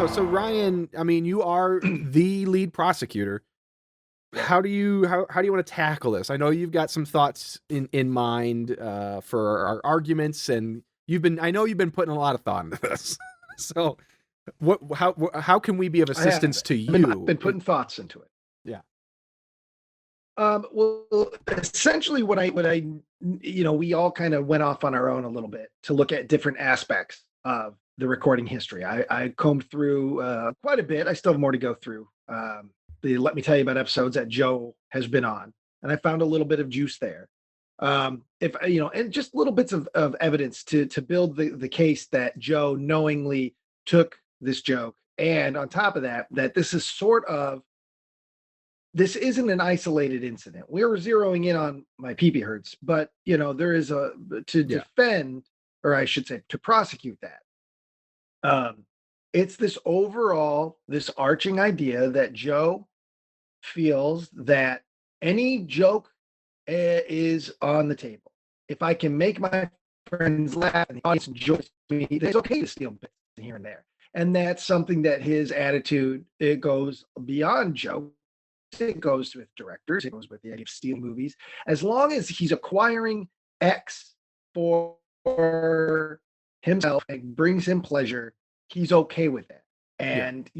no. So Ryan, I mean, you are the lead prosecutor. How do you want to tackle this? I know you've got some thoughts in mind for our arguments, and I know you've been putting a lot of thought into this. So how can we be of assistance to you? I've been putting thoughts into it. Yeah. Well, essentially what I, we all kind of went off on our own a little bit to look at different aspects of the recording history. I combed through quite a bit. I still have more to go through. The Let Me Tell You About episodes that Joe has been on, and I found a little bit of juice there. And just little bits of evidence to build the case that Joe knowingly took this joke. And on top of that, that this isn't an isolated incident. We were zeroing in on my pee-pee hurts, but there is defend, or I should say to prosecute that. It's this arching idea that Joe feels that any joke is on the table. If I can make my friends laugh and the audience enjoys me, it's okay to steal bits here and there. And that's something that his attitude, it goes beyond jokes. It goes with directors. It goes with the idea of stealing movies. As long as he's acquiring X for himself and brings him pleasure, he's okay with that. And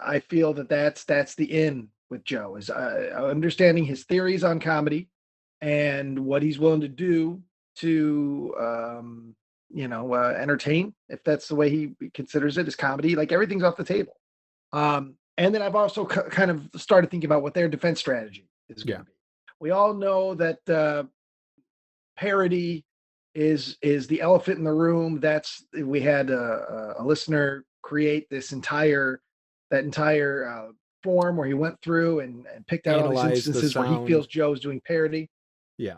I feel that's the in with Joe is understanding his theories on comedy and what he's willing to do to entertain, if that's the way he considers it, as comedy. Like, everything's off the table. And then I've also kind of started thinking about what their defense strategy is going to be. We all know that parody is the elephant in the room. We had a listener create that entire form where he went through and picked out all these instances where he feels Joe's doing parody. Yeah.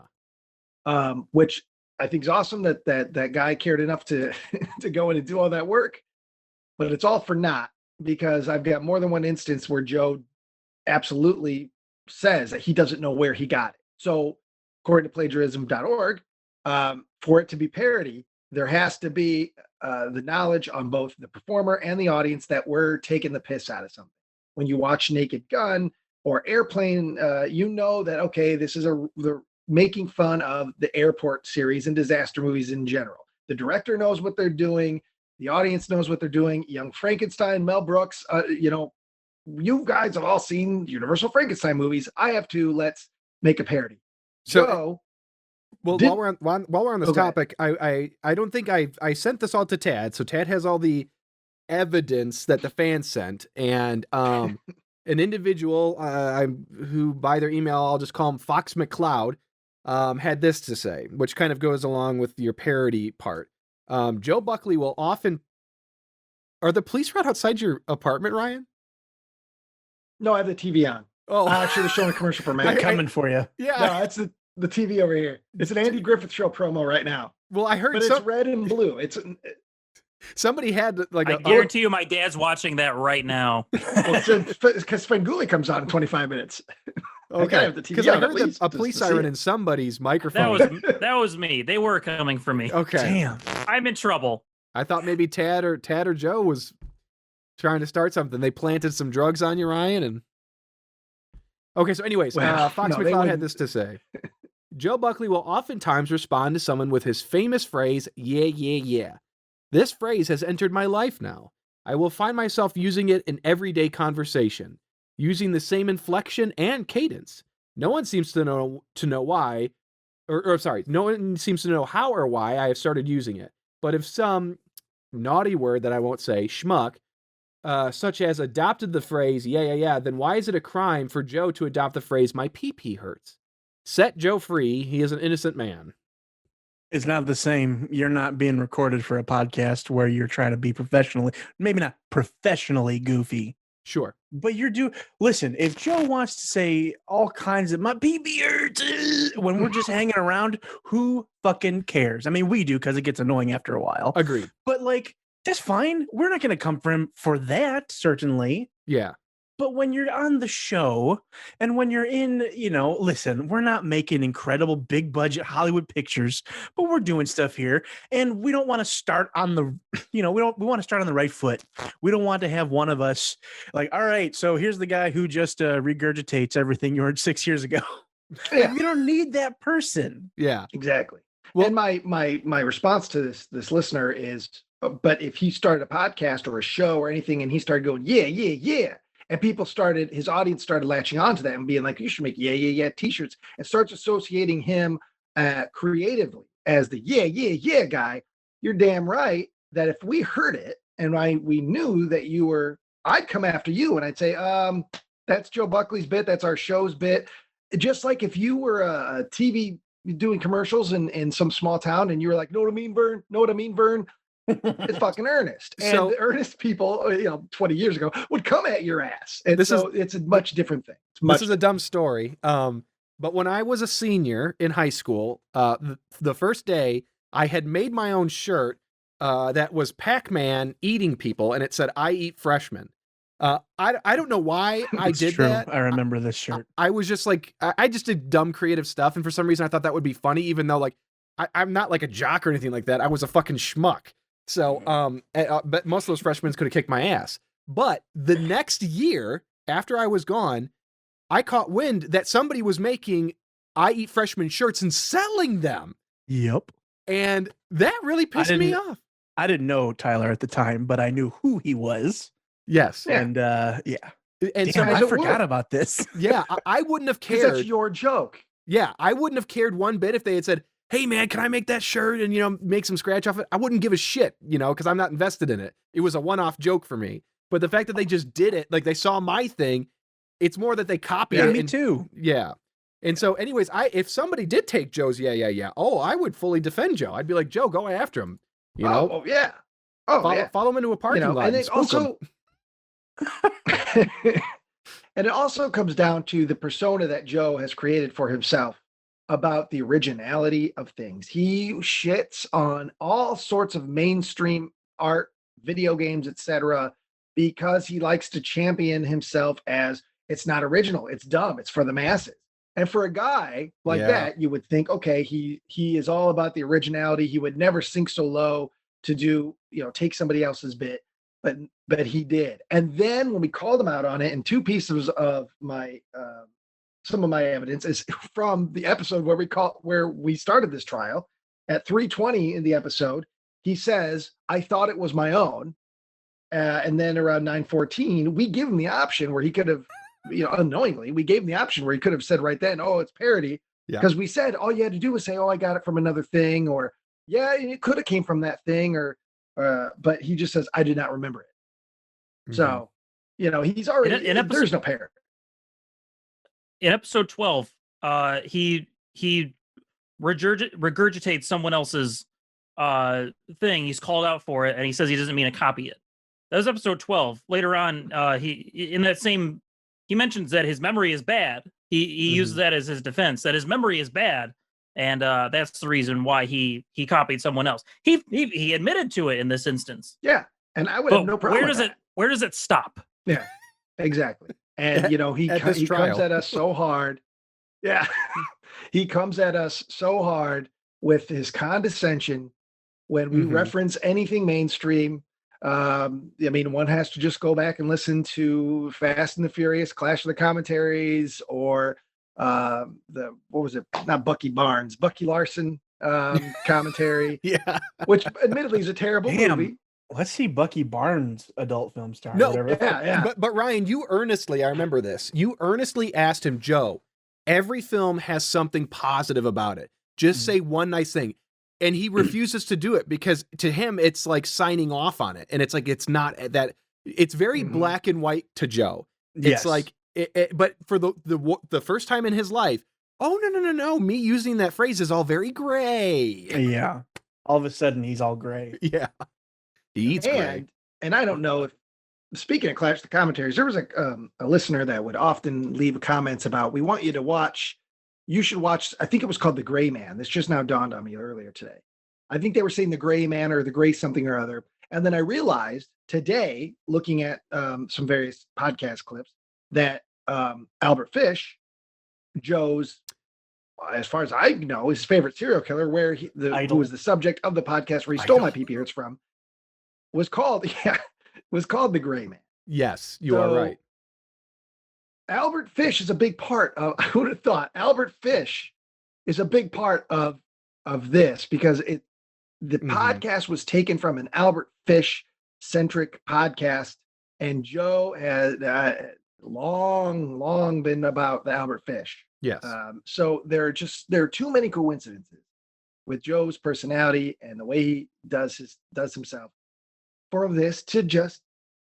Which I think is awesome that guy cared enough to go in and do all that work, but it's all for naught, because I've got more than one instance where Joe absolutely says that he doesn't know where he got it. So according to plagiarism.org, for it to be parody, there has to be the knowledge on both the performer and the audience that we're taking the piss out of something. When you watch Naked Gun or Airplane, you know that, okay, this is they're making fun of the airport series and disaster movies in general. The director knows what they're doing. The audience knows what they're doing. Young Frankenstein, Mel Brooks, you guys have all seen Universal Frankenstein movies. I have to. Let's make a parody. So, while we're on this topic, I don't think I sent this all to Tad. So Tad has all the evidence that the fans sent, and an individual who by their email, I'll just call him Fox McCloud, had this to say, which kind of goes along with your parody part. Joe Buckley will often... Are the police right outside your apartment, Ryan? No, I have the TV on. Oh, actually, they're showing a commercial for me. I'm coming for you. Yeah, no, it's the TV over here. It's an Andy Griffith Show promo right now. Well, I heard, but it's red and blue. Somebody had like I guarantee you, my dad's watching that right now. Because Svengoolie comes on in 25 minutes. Okay, because I heard a police siren in somebody's microphone. That was me. They were coming for me. Okay, damn, I'm in trouble. I thought maybe Tad or Joe was trying to start something. They planted some drugs on you, Ryan, and okay. So, anyways, Fox McCloud had this to say: Joe Buckley will oftentimes respond to someone with his famous phrase, "Yeah, yeah, yeah." This phrase has entered my life now. I will find myself using it in everyday conversation, using the same inflection and cadence. No one seems to know why, no one seems to know how or why I have started using it. But if some naughty word that I won't say, schmuck, such as adopted the phrase, yeah, yeah, yeah, then why is it a crime for Joe to adopt the phrase, my pee-pee hurts? Set Joe free. He is an innocent man. It's not the same. You're not being recorded for a podcast where you're trying to be maybe not professionally goofy. Sure. But listen, if Joe wants to say all kinds of my pee-pee hurts when we're just hanging around, who fucking cares? I mean, we do, because it gets annoying after a while. Agreed. But that's fine. We're not going to come for him for that, certainly. Yeah. But when you're on the show and when you're in, listen, we're not making incredible big budget Hollywood pictures, but we're doing stuff here. And we don't want to start on the, we want to start on the right foot. We don't want to have one of us like, all right, so here's the guy who just regurgitates everything you heard 6 years ago. Yeah. You don't need that person. Yeah, exactly. Well, and my response to this listener is, but if he started a podcast or a show or anything and he started going, yeah, and his audience started latching onto that and being like, you should make yeah t-shirts, and starts associating him creatively as the yeah guy, you're damn right that if we heard it and we knew that you were, I'd come after you and I'd say, that's Joe Buckley's bit, that's our show's bit. Just like if you were a TV doing commercials in some small town and you were like, know what I mean, Vern? It's fucking Ernest. And So- the Ernest people, 20 years ago would come at your ass. And it's a much different thing. This is a dumb story. But when I was a senior in high school, the first day I had made my own shirt that was Pac-Man eating people, and it said, "I eat freshmen." I don't know why I did that. I remember this shirt. I was just like, I just did dumb creative stuff, and for some reason I thought that would be funny, even though like I'm not like a jock or anything like that. I was a fucking schmuck. So, but most of those freshmen could have kicked my ass. But the next year, after I was gone, I caught wind that somebody was making "I Eat Freshmen" shirts and selling them. Yep. And that really pissed me off. I didn't know Tyler at the time, but I knew who he was. Yes. Yeah. And And damn, as I it forgot would. about this. yeah, I wouldn't have because cared. that's your joke. Yeah, I wouldn't have cared one bit if they had said, "Hey man, can I make that shirt and make some scratch off it?" I wouldn't give a shit, because I'm not invested in it. It was a one-off joke for me. But the fact that they just did it, like they saw my thing, it's more that they copied it. Me too. Yeah. And so anyways, if somebody did take Joe's yeah, I would fully defend Joe. I'd be like, "Joe, go after him." Oh yeah. Oh yeah. Follow him into a parking lot. And And it spook also him. and it also comes down to the persona that Joe has created for himself about the originality of things. He shits on all sorts of mainstream art, video games, etc., because he likes to champion himself as it's not original, it's dumb, it's for the masses. And for a guy like that, you would think, okay, he is all about the originality. He would never sink so low to do, take somebody else's bit, but he did. And then when we called him out on it, and two pieces of my some of my evidence is from the episode where we started this trial. At 3:20 in the episode, he says, "I thought it was my own." And then around 9:14, we give him the option where he could have, unknowingly, we gave him the option where he could have said right then, "Oh, it's parody." Because we said all you had to do was say, "Oh, I got it from another thing," or "Yeah, it could have came from that thing," or but he just says, "I did not remember it." Mhm. So, he's already there's no parody. In episode 12, he regurgitates someone else's thing. He's called out for it, and he says he doesn't mean to copy it. That was episode 12. Later on, he mentions that his memory is bad. He uses that as his defense, that his memory is bad, and that's the reason why he copied someone else. He admitted to it in this instance. Yeah, and I would have no problem. Where does it stop? Yeah, exactly. And he comes at us so hard. Yeah, he comes at us so hard with his condescension when we reference anything mainstream. One has to just go back and listen to Fast and the Furious, Clash of the Commentaries, or what was it? Not Bucky Barnes, Bucky Larson commentary. Yeah, which admittedly is a terrible movie. Let's see Bucky Barnes adult film star. No, whatever. Yeah. But Ryan, you earnestly, I remember this. You earnestly asked him, "Joe, every film has something positive about it. Just say one nice thing." And he refuses to do it because to him, it's like signing off on it. And it's like, it's not that, it's very black and white to Joe. It's like, but for the first time in his life, oh, no. Me using that phrase is all very gray. Yeah. All of a sudden, he's all gray. Yeah. He eats gray. And I don't know if, speaking of Clash of the Commentaries, there was a listener that would often leave comments about, you should watch, I think it was called The Gray Man. This just now dawned on me earlier today. I think they were saying The Gray Man or The Gray something or other. And then I realized today, looking at some various podcast clips, that Albert Fish, Joe's, as far as I know, his favorite serial killer, who was the subject of the podcast where he stole my PP Hertz from, was called the Gray Man. Yes, you are right. Albert Fish is a big part of, I would have thought Albert Fish is a big part of this, because the podcast was taken from an Albert Fish centric podcast, and Joe had long been about the Albert Fish. Yes. So there are too many coincidences with Joe's personality and the way he does himself for this to just,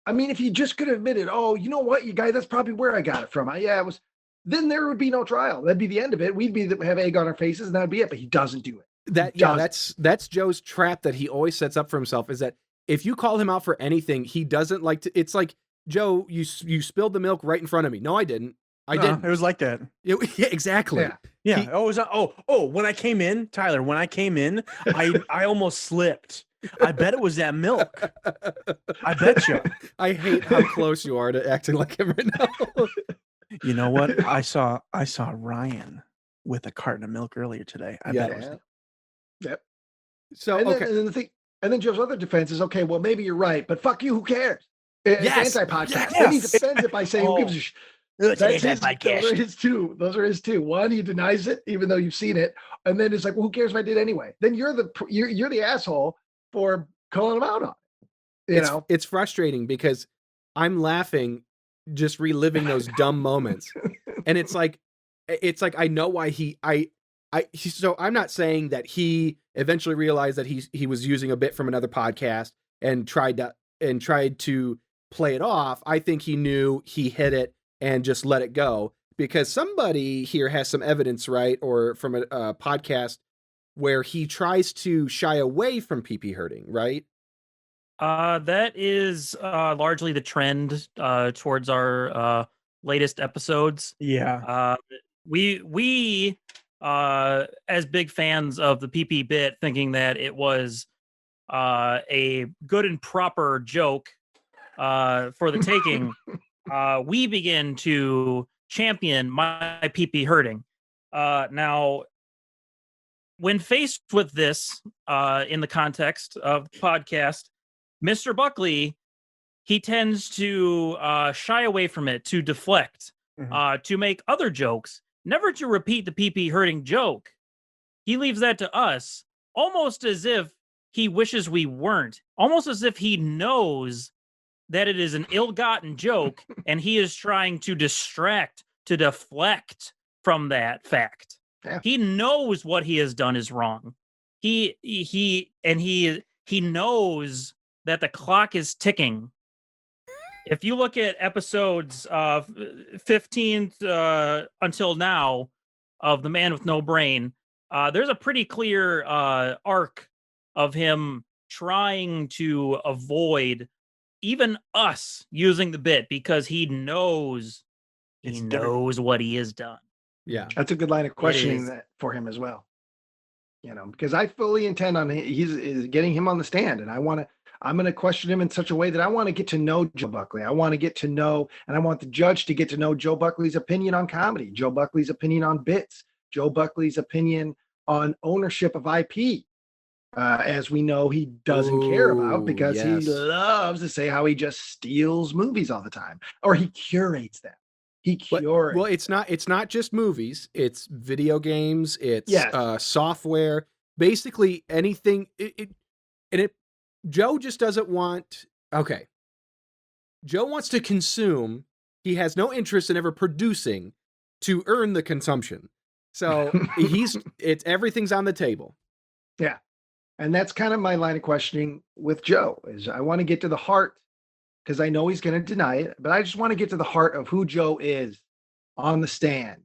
I mean, if he just could have admitted, oh, you know what, you guys, that's probably where I got it from. It was, then there would be no trial. That'd be the end of it. We'd have egg on our faces and that'd be it. But he doesn't do it. That's Joe's trap that he always sets up for himself, is that if you call him out for anything, he doesn't like to. It's like, Joe, you spilled the milk right in front of me. No, I didn't. I didn't. It was like that. Yeah, exactly. Yeah. When I came in, Tyler, I almost slipped. I bet it was that milk. I bet you. I hate how close you are to acting like him right now. You know what? I saw Ryan with a carton of milk earlier today. I bet it was. Yep. So and then Joe's other defense is, okay, well, maybe you're right, but fuck you, who cares? It's anti-podcast. Then he defends it by saying, who gives a shit? Those are his two. One, he denies it, even though you've seen it, and then it's like, well, who cares if I did anyway? Then you're the asshole for calling him out on it. It's frustrating because I'm laughing, just reliving those dumb moments, and it's like I know why so I'm not saying that he eventually realized that he was using a bit from another podcast and tried to play it off. I think he knew he hit it and just let it go, because somebody here has some evidence, right? Or from a podcast where he tries to shy away from PP hurting, right? That is largely the trend towards our latest episodes. Yeah. We as big fans of the PP bit, thinking that it was a good and proper joke for the taking, we begin to champion my PP hurting. Now, when faced with this in the context of the podcast, Mr. Buckley, he tends to shy away from it, to deflect, to make other jokes, never to repeat the PP hurting joke. He leaves that to us, almost as if he wishes we weren't, almost as if he knows that it is an ill-gotten joke and he is trying to distract, to deflect from that fact. Yeah. He knows what he has done is wrong. He knows that the clock is ticking. If you look at episodes 15 until now of The Man with No Brain, there's a pretty clear arc of him trying to avoid even us using the bit, because he knows what he has done. Yeah, that's a good line of questioning that for him as well. Because I fully intend on he's getting him on the stand, and I'm going to question him in such a way that I want to get to know Joe Buckley. I want to get to know, and I want the judge to get to know Joe Buckley's opinion on comedy, Joe Buckley's opinion on bits, Joe Buckley's opinion on ownership of IP. As we know, he doesn't care about, because he loves to say how he just steals movies all the time, or he curates them. Well, it's not just movies. It's video games. It's software. Basically anything. Joe just doesn't want. Okay. Joe wants to consume. He has no interest in ever producing to earn the consumption. So everything's on the table. Yeah. And that's kind of my line of questioning with Joe, is I want to get to the heart, because I know he's going to deny it, but I just want to get to the heart of who Joe is on the stand,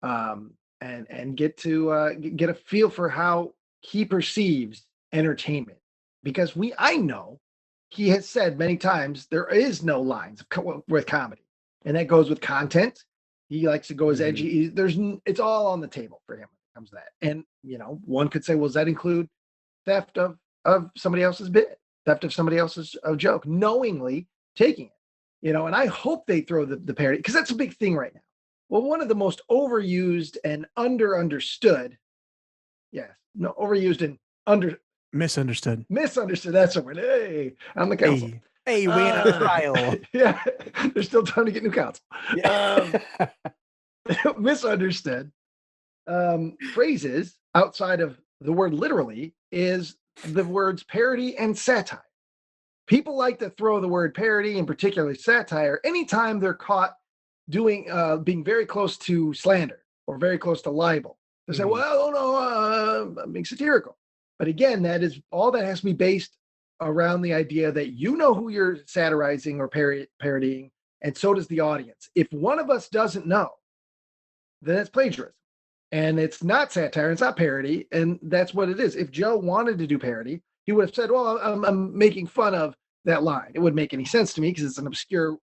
and get a feel for how he perceives entertainment, because I know he has said many times there is no lines with comedy, and that goes with content. He likes to go as edgy. It's all on the table for him when it comes to that. And one could say, well, does that include theft of somebody else's bit, theft of somebody else's joke, knowingly taking it? you know, and I hope they throw the parody, because that's a big thing right now. Well, one of the most overused and understood, overused and misunderstood. That's a word. Hey, I'm the counsel. Hey, we in a trial. Yeah, there's still time to get new counsel. Yeah. Misunderstood phrases outside of the word literally is the words parody and satire. People like to throw the word parody and particularly satire anytime they're caught doing being very close to slander or very close to libel. They say, well, no, I'm being satirical. But again, that is all that has to be based around the idea that you know who you're satirizing or parodying, and so does the audience. If one of us doesn't know, then it's plagiarism. And it's not satire, it's not parody, and that's what it is. If Joe wanted to do parody, he would have said, well, I'm making fun of that line. It wouldn't make any sense to me because it's an obscure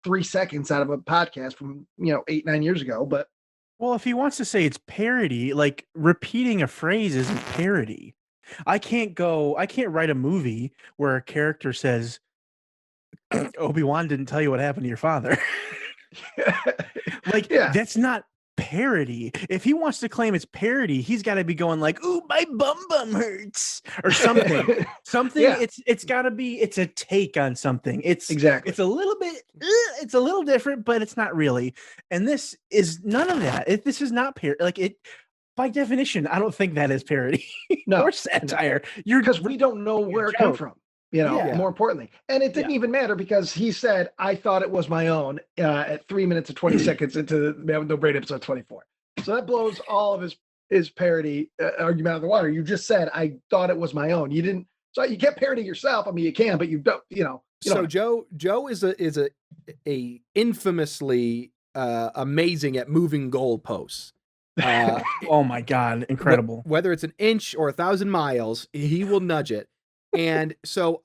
3 seconds out of a podcast from 8-9 years ago. But well, if he wants to say it's parody, like repeating a phrase isn't parody. I can't write a movie where a character says, Obi-Wan didn't tell you what happened to your father. That's not parody. If he wants to claim it's parody, he's got to be going like, ooh, my bum hurts or something. It's got to be, it's a take on something. It's a little different, but it's not really. And this is none of that. This is not parody. By definition, I don't think that is parody or satire. Because we don't know where it came from. More importantly. And it didn't even matter because he said, I thought it was my own at 3 minutes and 20 seconds into the Man with No Brain episode 24. So that blows all of his parody argument out of the water. You just said, I thought it was my own. You didn't. So you can't parody yourself. I mean, you can, but you don't, So Joe is a infamously amazing at moving goalposts. Oh my God. Incredible. Whether it's an inch or 1,000 miles, he will nudge it. And so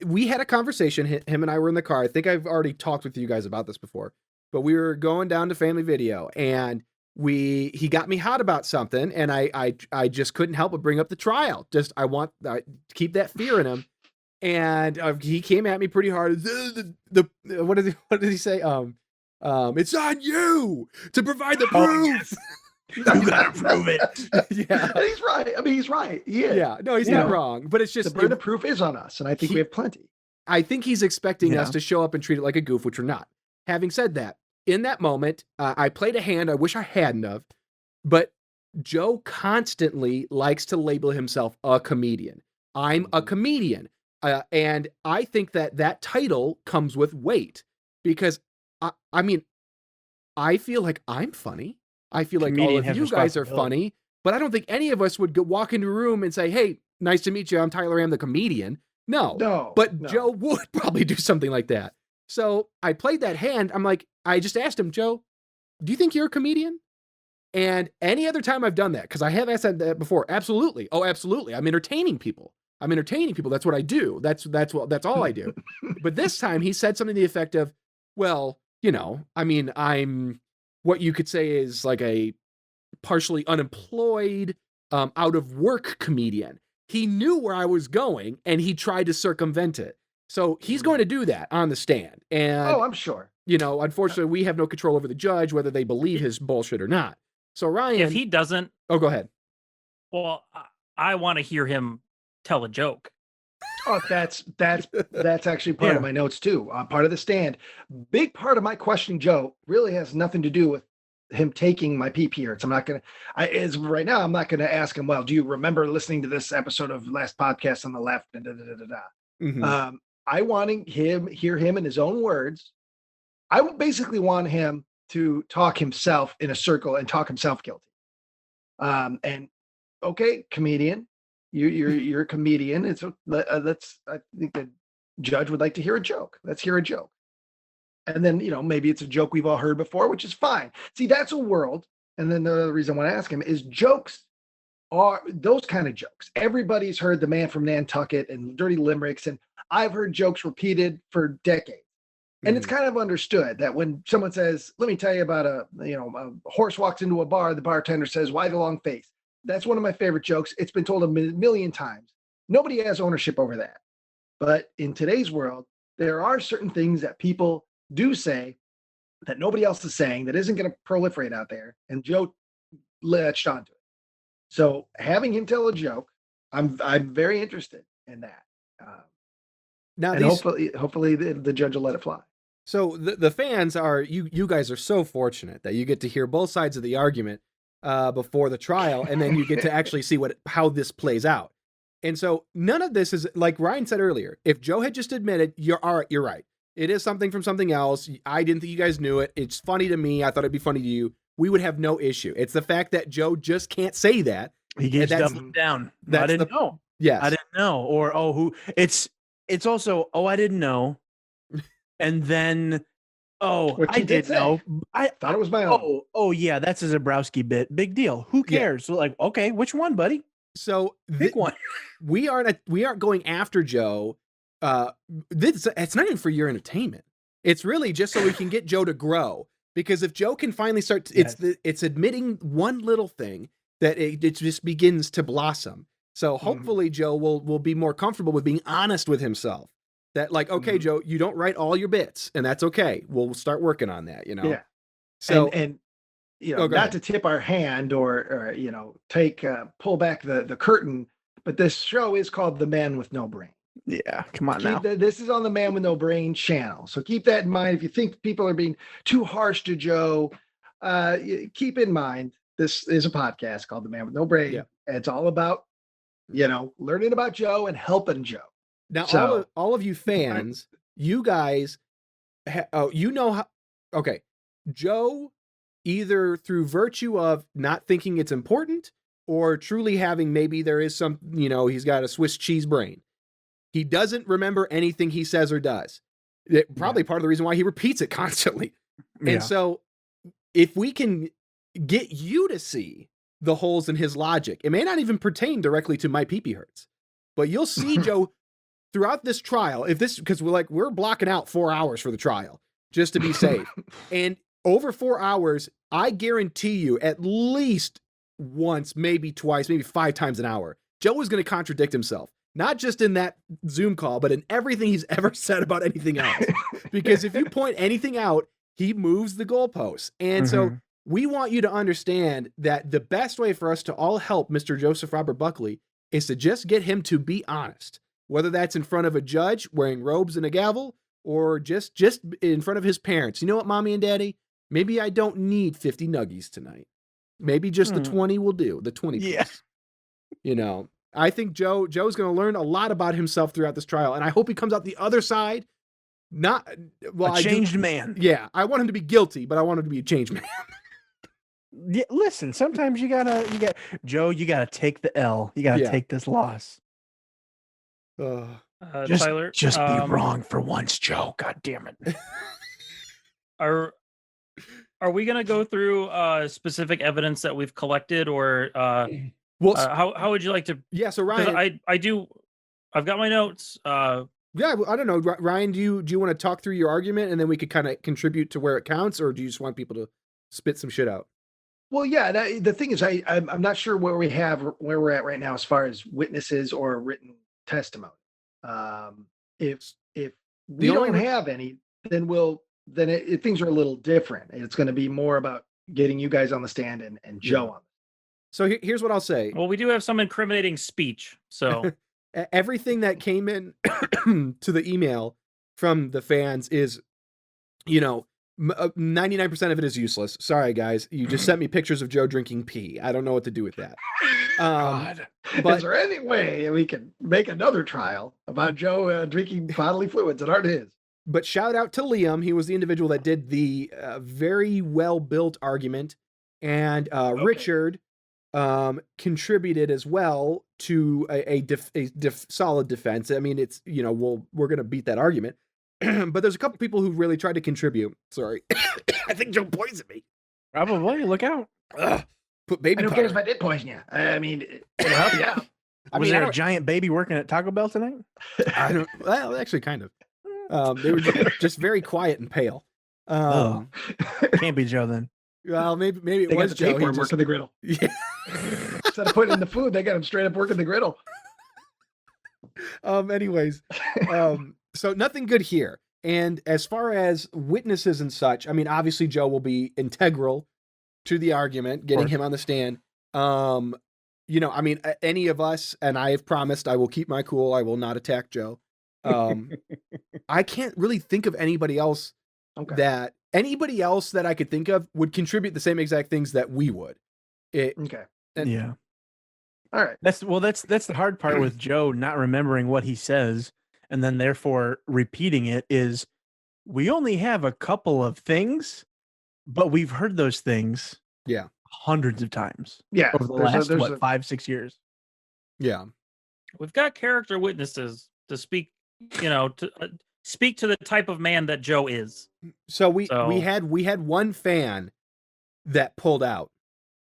we had a conversation, him and I were in the car. I think I've already talked with you guys about this before, but we were going down to Family Video and he got me hot about something and I just couldn't help but bring up the trial. I want to keep that fear in him. And he came at me pretty hard. What did he say? It's on you to provide the proof. Yes. You gotta prove it. Yeah, and he's right. I mean, he's right. Yeah. No, he's not wrong. But it's just the burden of proof is on us, and I think we have plenty. I think he's expecting us to show up and treat it like a goof, which we're not. Having said that, in that moment, I played a hand I wish I hadn't of, but Joe constantly likes to label himself a comedian. I'm a comedian, and I think that title comes with weight because I mean, I feel like I'm funny. I feel like all of you guys are funny, but I don't think any of us would walk into a room and say, hey, nice to meet you. I'm Tyler. I'm the comedian. No. Joe would probably do something like that. So I played that hand. I'm like, I just asked him, Joe, do you think you're a comedian? And any other time I've done that, because I have asked that before. Absolutely. Oh, absolutely. I'm entertaining people. That's what I do. That's all I do. But this time he said something to the effect of, well, I'm what you could say is like a partially unemployed, out of work comedian. He knew where I was going and he tried to circumvent it. So he's going to do that on the stand. And I'm sure. Unfortunately, we have no control over the judge, whether they believe his bullshit or not. So Ryan, if he doesn't, go ahead. Well, I want to hear him tell a joke. Oh, that's actually part of my notes too. Part of the stand. Big part of my questioning Joe really has nothing to do with him taking my PP hurts. I'm not gonna. Right now, I'm not gonna ask him. Well, do you remember listening to this episode of last podcast on the left? And Mm-hmm. I want to hear him in his own words. I would basically want him to talk himself in a circle and talk himself guilty. And okay, comedian. You're a comedian. I think the judge would like to hear a joke. Let's hear a joke. And then, maybe it's a joke we've all heard before, which is fine. See, that's a world. And then the other reason I want to ask him is jokes are those kind of jokes. Everybody's heard the Man from Nantucket and Dirty Limericks. And I've heard jokes repeated for decades. And it's kind of understood that when someone says, let me tell you about a horse walks into a bar, the bartender says, why the long face? That's one of my favorite jokes. It's been told a million times. Nobody has ownership over that. But in today's world, there are certain things that people do say that nobody else is saying, that isn't going to proliferate out there, and Joe latched onto it. So having him tell a joke, I'm very interested in that. Now, and hopefully the judge will let it fly. So the fans are, you guys are so fortunate that you get to hear both sides of the argument before the trial, and then you get to actually see how this plays out. And so none of this is, like Ryan said earlier, if Joe had just admitted, you're right. It is something from something else. I didn't think you guys knew it. It's funny to me. I thought it'd be funny to you. We would have no issue. It's the fact that Joe just can't say that. He gets doubled down. I didn't know. Yes. I didn't know. Or, it's also, I didn't know. And then, I did know. I thought it was my own. Oh yeah, that's a Zabrowski bit. Big deal. Who cares? Yeah. So like, okay, which one, buddy? So pick one. We aren't going after Joe. It's not even for your entertainment. It's really just so we can get Joe to grow. Because if Joe can finally start, it's admitting one little thing that it just begins to blossom. So hopefully Joe will be more comfortable with being honest with himself. That like, okay, Joe, you don't write all your bits, and that's okay. We'll start working on that, you know? Yeah. So, and you know, not to tip our hand or you know, pull back the curtain, but this show is called The Man with No Brain. Yeah, come on now. This is on the Man with No Brain channel. So keep that in mind. If you think people are being too harsh to Joe, keep in mind, this is a podcast called The Man with No Brain. Yeah. It's all about, you know, learning about Joe and helping Joe. Now, all of you fans, you guys, you know how, okay, Joe, either through virtue of not thinking it's important or truly having, maybe there is some, you know, he's got a Swiss cheese brain. He doesn't remember anything he says or does. Probably part of the reason why he repeats it constantly. Yeah. And so if we can get you to see the holes in his logic, it may not even pertain directly to My Pee-Pee Hurts, but you'll see Joe throughout this trial, because we're blocking out 4 hours for the trial just to be safe. And over 4 hours, I guarantee you at least once, maybe twice, maybe 5 times an hour, Joe is going to contradict himself. Not just in that Zoom call, but in everything he's ever said about anything else. Because if you point anything out, he moves the goalposts. And so we want you to understand that the best way for us to all help Mr. Joseph Robert Buckley is to just get him to be honest. Whether that's in front of a judge wearing robes and a gavel, or just in front of his parents. You know what, Mommy and Daddy? Maybe I don't need 50 nuggies tonight. Maybe just the 20 will do. The 20 piece. Yeah. You know, I think Joe's going to learn a lot about himself throughout this trial, and I hope he comes out the other side a changed man. Yeah, I want him to be guilty, but I want him to be a changed man. Yeah, listen, sometimes you gotta take the L. You gotta take this loss. Tyler, just be wrong for once, Joe. God damn it. Are we gonna go through specific evidence that we've collected, or how would you like to? Yeah, so Ryan, I've got my notes. Yeah, I don't know, Ryan. Do you want to talk through your argument and then we could kind of contribute to where it counts, or do you just want people to spit some shit out? Well, yeah. The thing is, I'm not sure where we're at right now as far as witnesses or written testimony. If we don't have any, then things are a little different. It's going to be more about getting you guys on the stand and Joe on. So here's what I'll say. Well, we do have some incriminating speech. So everything that came in to the email from the fans is, 99% of it is useless. Sorry, guys. You just sent me pictures of Joe drinking pee. I don't know what to do with that. God. But is there any way we can make another trial about Joe drinking bodily fluids that aren't his? But shout out to Liam. He was the individual that did the very well-built argument. And Richard contributed as well to a solid defense. I mean, it's, we're going to beat that argument. But there's a couple people who really tried to contribute. Sorry. I think Joe poisoned me. Probably. Look out. Put baby I don't care if I did poison you. I mean, it'll help you out. Was there a giant baby working at Taco Bell tonight? Well, actually, kind of. They were just very quiet and pale. Can't be Joe then. Well, maybe it was Joe. He just working the griddle. Yeah. Instead of putting in the food, they got him straight up working the griddle. Anyways, so nothing good here. And as far as witnesses and such, I mean, obviously Joe will be integral to the argument, getting him on the stand. You know, I mean, any of us, and I have promised I will keep my cool. I will not attack Joe. I can't really think of anybody else that I could think of would contribute the same exact things that we would. Yeah. All right. That's the hard part with Joe not remembering what he says and then therefore repeating it is we only have a couple of things, but we've heard those things hundreds of times. Yeah. Over the last 5-6 years. Yeah. We've got character witnesses to speak, you know, to speak to the type of man that Joe is. So we had one fan that pulled out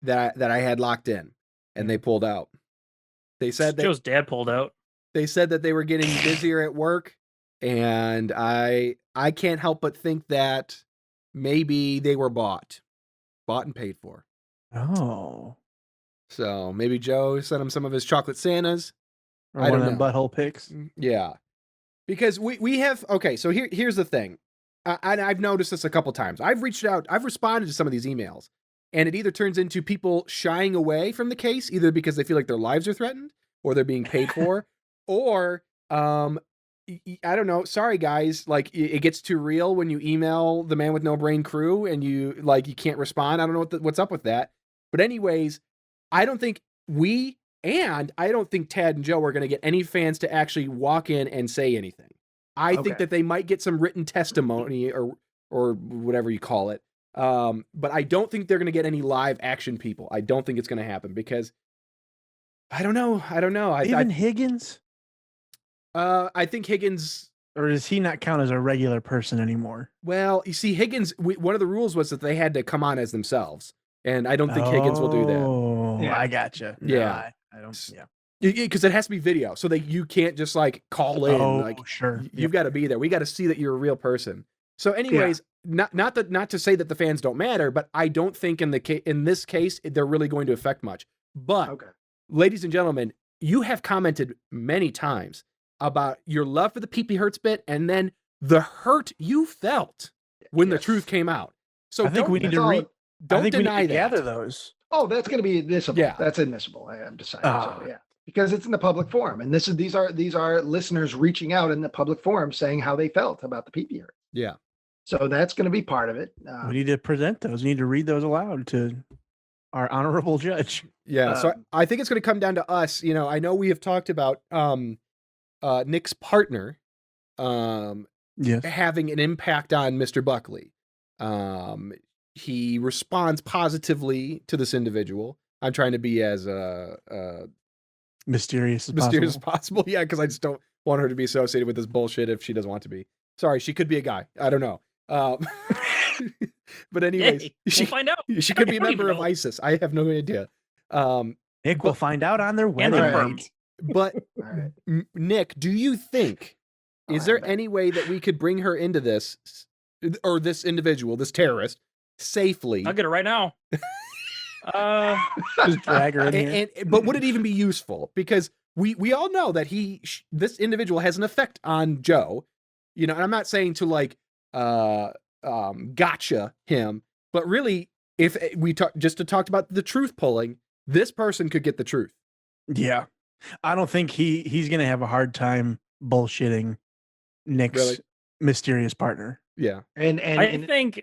that I had locked in, and they pulled out. They said that Joe's dad pulled out. They said that they were getting busier at work, and I can't help but think that maybe they were bought and paid for. Oh. So maybe Joe sent him some of his chocolate Santas. Or one of them butthole pics. Yeah. Because we have, okay, so here's the thing. And I've noticed this a couple times. I've reached out, I've responded to some of these emails, and it either turns into people shying away from the case, either because they feel like their lives are threatened, or they're being paid for, or, I don't know, sorry guys, like, it gets too real when you email the Man with No Brain crew, and you can't respond. I don't know what's up with that. But anyways, I don't think Tad and Joe are going to get any fans to actually walk in and say anything. I think that they might get some written testimony or whatever you call it. But I don't think they're going to get any live action people. I don't think it's going to happen because I don't know. Even Higgins? I think Higgins... Or does he not count as a regular person anymore? Well, you see, Higgins, one of the rules was that they had to come on as themselves. And I don't think Higgins will do that. Oh, yeah. I gotcha. Yeah. I don't, yeah. Because it has to be video. So that you can't just like call in. Oh, like, sure. You've got to be there. We got to see that you're a real person. So anyways, not to say that the fans don't matter, but I don't think in this case, they're really going to affect much. But ladies and gentlemen, you have commented many times about your love for the Pee Pee Hurts bit and then the hurt you felt when the truth came out. So I think we need to don't deny that. Gather those. Oh, that's going to be admissible. Yeah. That's admissible. I'm deciding. So, yeah. Because it's in the public forum. And these are listeners reaching out in the public forum saying how they felt about the Pee Pee Hurts. Yeah. So that's going to be part of it. We need to present those. We need to read those aloud to our honorable judge. Yeah. So I think it's going to come down to us. You know, I know we have talked about Nick's partner having an impact on Mr. Buckley. He responds positively to this individual. I'm trying to be as mysterious as possible. Yeah, because I just don't want her to be associated with this bullshit if she doesn't want to be. Sorry, she could be a guy. I don't know. But anyways, we'll find out. She could be a member of ISIS. I have no idea. Nick will find out on their wedding. But Nick, do you think is there any way that we could bring her into this, or this individual, this terrorist, safely? I'll get it right now. Just drag her in here. But would it even be useful? Because we all know that this individual has an effect on Joe. You know, and I'm not saying to like gotcha him, but really, if we talked about the truth pulling, this person could get the truth. Yeah, I don't think he's gonna have a hard time bullshitting Nick's mysterious partner. Yeah, and I think.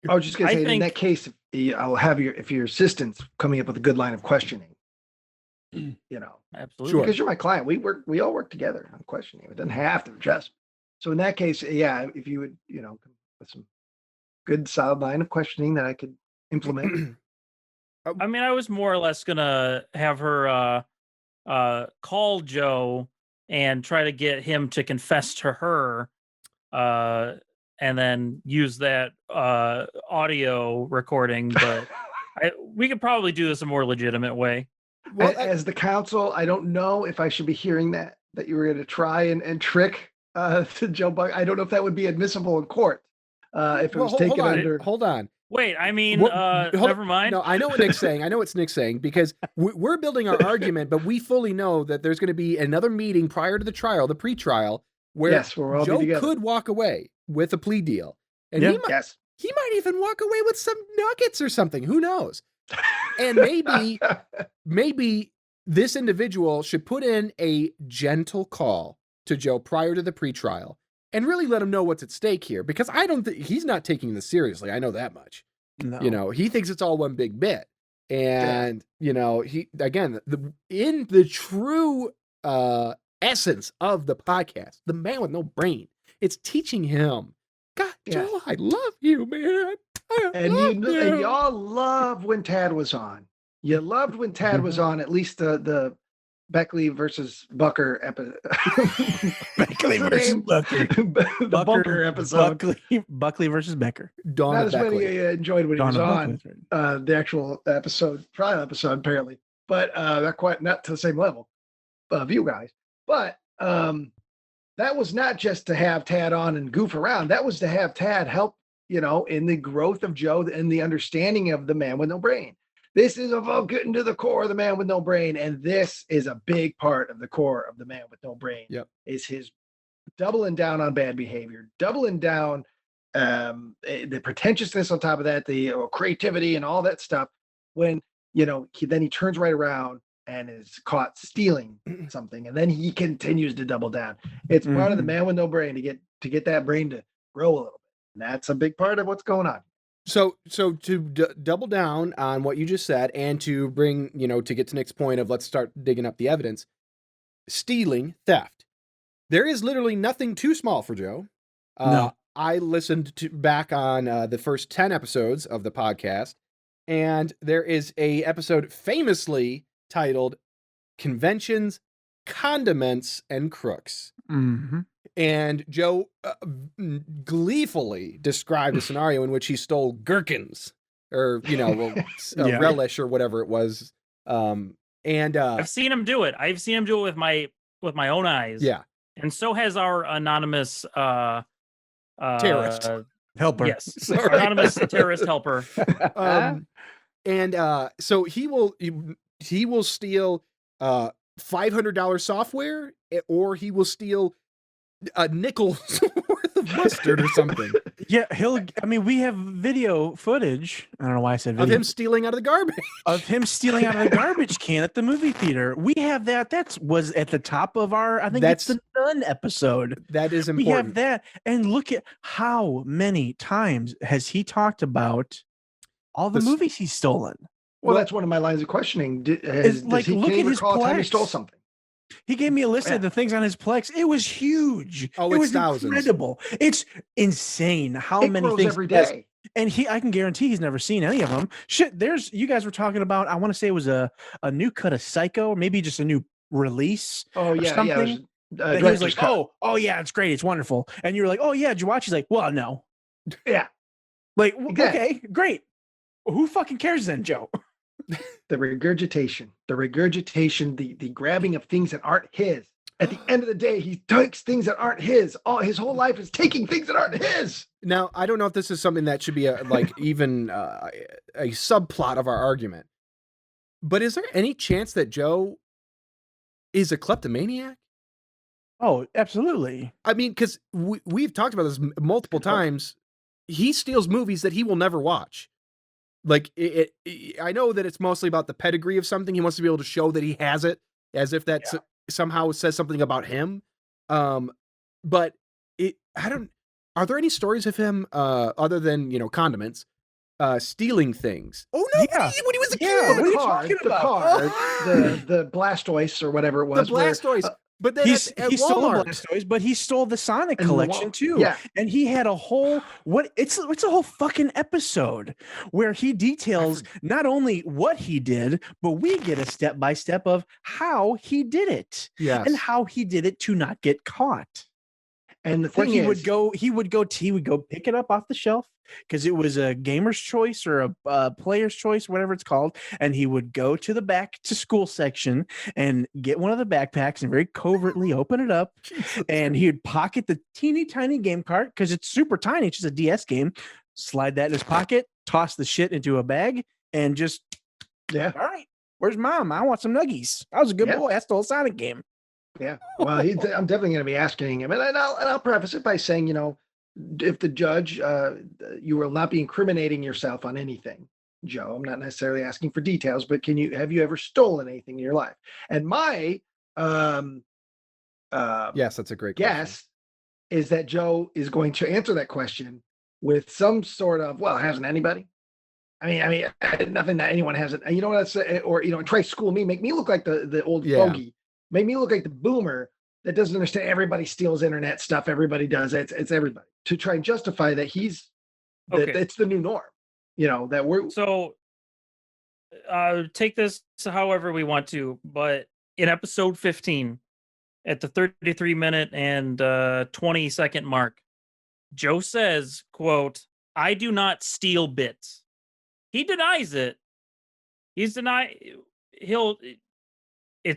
I was just gonna say, in that case, I'll have your assistants coming up with a good line of questioning. You know, absolutely, because you're my client. We all work together on questioning. It doesn't have to address. So in that case, yeah, if you would, you know, with some good solid line of questioning that I could implement. I mean, I was more or less gonna have her call Joe and try to get him to confess to her, and then use that audio recording. But we could probably do this a more legitimate way. Well, as the counsel, I don't know if I should be hearing that you were going to try and trick to Joe Buck. I don't know if that would be admissible in court. If it was taken under. Hold on. Wait, I mean, never mind. No, I know what Nick's saying. I know what Nick's saying, because we're building our argument, but we fully know that there's going to be another meeting prior to the trial, the pre-trial, where we'll all Joe be together. could walk away with a plea deal. And he might even walk away with some nuggets or something. Who knows? And maybe this individual should put in a gentle call to Joe prior to the pretrial and really let him know what's at stake here, because I don't think he's not taking this seriously. I know that much. No. You know, he thinks it's all one big bit. And, you know, he, again, in the true essence of the podcast, the man with no brain, it's teaching him, God, Joe, I love you, man. And y'all love when Tad was on. You loved when Tad was on, at least the Buckley versus Bucker episode. Beckley versus Bucker. The Bunker episode. Buckley versus Becker. Not as many enjoyed when he was on the actual trial episode, apparently. But not to the same level of you guys. But that was not just to have Tad on and goof around. That was to have Tad help, you know, in the growth of Joe and the understanding of the man with no brain. This is about getting to the core of the man with no brain. And this is a big part of the core of the man with no brain. Yep. Is his doubling down on bad behavior, doubling down the pretentiousness on top of that, the creativity and all that stuff. When, you know, he turns right around and is caught stealing something. And then he continues to double down. It's part of the man with no brain to get that brain to grow a little bit. And that's a big part of what's going on. So to double down on what you just said, and to bring, you know, to get to Nick's point of let's start digging up the evidence, stealing, theft. There is literally nothing too small for Joe. No. I listened back on the first 10 episodes of the podcast, and there is a episode famously titled Conventions, Condiments, and Crooks. Mm-hmm. And Joe gleefully described a scenario in which he stole gherkins, or, you know, relish or whatever it was. I've seen him do it. I've seen him do it with my own eyes. Yeah. And so has our anonymous terrorist helper. Yes. Anonymous terrorist helper. So he will steal $500 software, or he will steal a nickel's worth of mustard or something. Yeah, we have video footage. I don't know why I said video. Of him stealing out of the garbage. Of him stealing out of the garbage can at the movie theater. We have that. That was at the top of our, I think that's the Nun episode. That is important. We have that. And look at how many times has he talked about all the movies he's stolen. Well, that's one of my lines of questioning. Can he recall a time he stole something? He gave me a list of the things on his Plex. It was huge. Oh, it was thousands. Incredible. It's insane how many things every day. And I can guarantee he's never seen any of them. Shit, you guys were talking about, I want to say it was a new cut of Psycho, or maybe just a new release. Oh, yeah. Something. Yeah, he was like, oh yeah, it's great. It's wonderful. And you were like, oh yeah, did you watch? He's like, well, no. Yeah. Like, okay, great. Well, who fucking cares then, Joe? The regurgitation, the grabbing of things that aren't his. At the end of the day, he takes things that aren't his. His whole life is taking things that aren't his. Now, I don't know if this is something that should be even a subplot of our argument, but is there any chance that Joe is a kleptomaniac? Oh, absolutely. I mean, because we've talked about this multiple times. He steals movies that he will never watch. Like, I know that it's mostly about the pedigree of something. He wants to be able to show that he has it, as if that somehow says something about him. But are there any stories of him other than, you know, condiments, stealing things? Oh no! Yeah. When he was a kid, what are you talking about? The Blastoise or whatever it was. The Blastoise. But then he stole the Blastoise, but he stole the Sonic collection too. Yeah. And he had a whole it's a whole fucking episode where he details not only what he did, but we get a step by step of how he did it. Yes. And how he did it to not get caught. And the thing he would go pick it up off the shelf because it was a gamer's choice or a player's choice, whatever it's called. And he would go to the back to school section and get one of the backpacks and very covertly open it up. And he would pocket the teeny tiny game cart because it's super tiny. It's just a DS game. Slide that in his pocket, toss the shit into a bag, and just, all right, where's mom? I want some nuggies. I was a good boy. I stole a Sonic game. Yeah. Well, I'm definitely going to be asking him, and I'll preface it by saying, if the judge, you will not be incriminating yourself on anything, Joe. I'm not necessarily asking for details, but have you ever stolen anything in your life? And my yes, that's a great guess is that Joe is going to answer that question with some sort of, well, hasn't anybody? I mean, nothing that anyone hasn't. You know what? Or try to school me, make me look like the old fogey, make me look like the boomer that doesn't understand. Everybody steals internet stuff. Everybody does it. It's everybody, to try and justify that that it's the new norm. That we're so. Take this however we want to, but in episode 15, at the 33-minute and 20-second mark, Joe says, quote, "I do not steal bits." He denies it. It's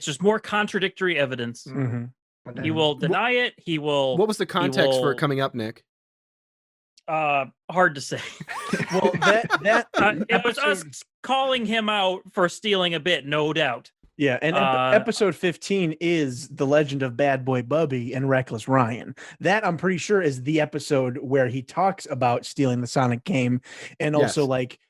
just more contradictory evidence. Mm-hmm. He will deny it. He will. What was the context for it coming up, Nick? Hard to say. Well, it was us calling him out for stealing a bit, no doubt. Yeah, and episode 15 is The Legend of Bad Boy Bubby and Reckless Ryan. That, I'm pretty sure, is the episode where he talks about stealing the Sonic game and also like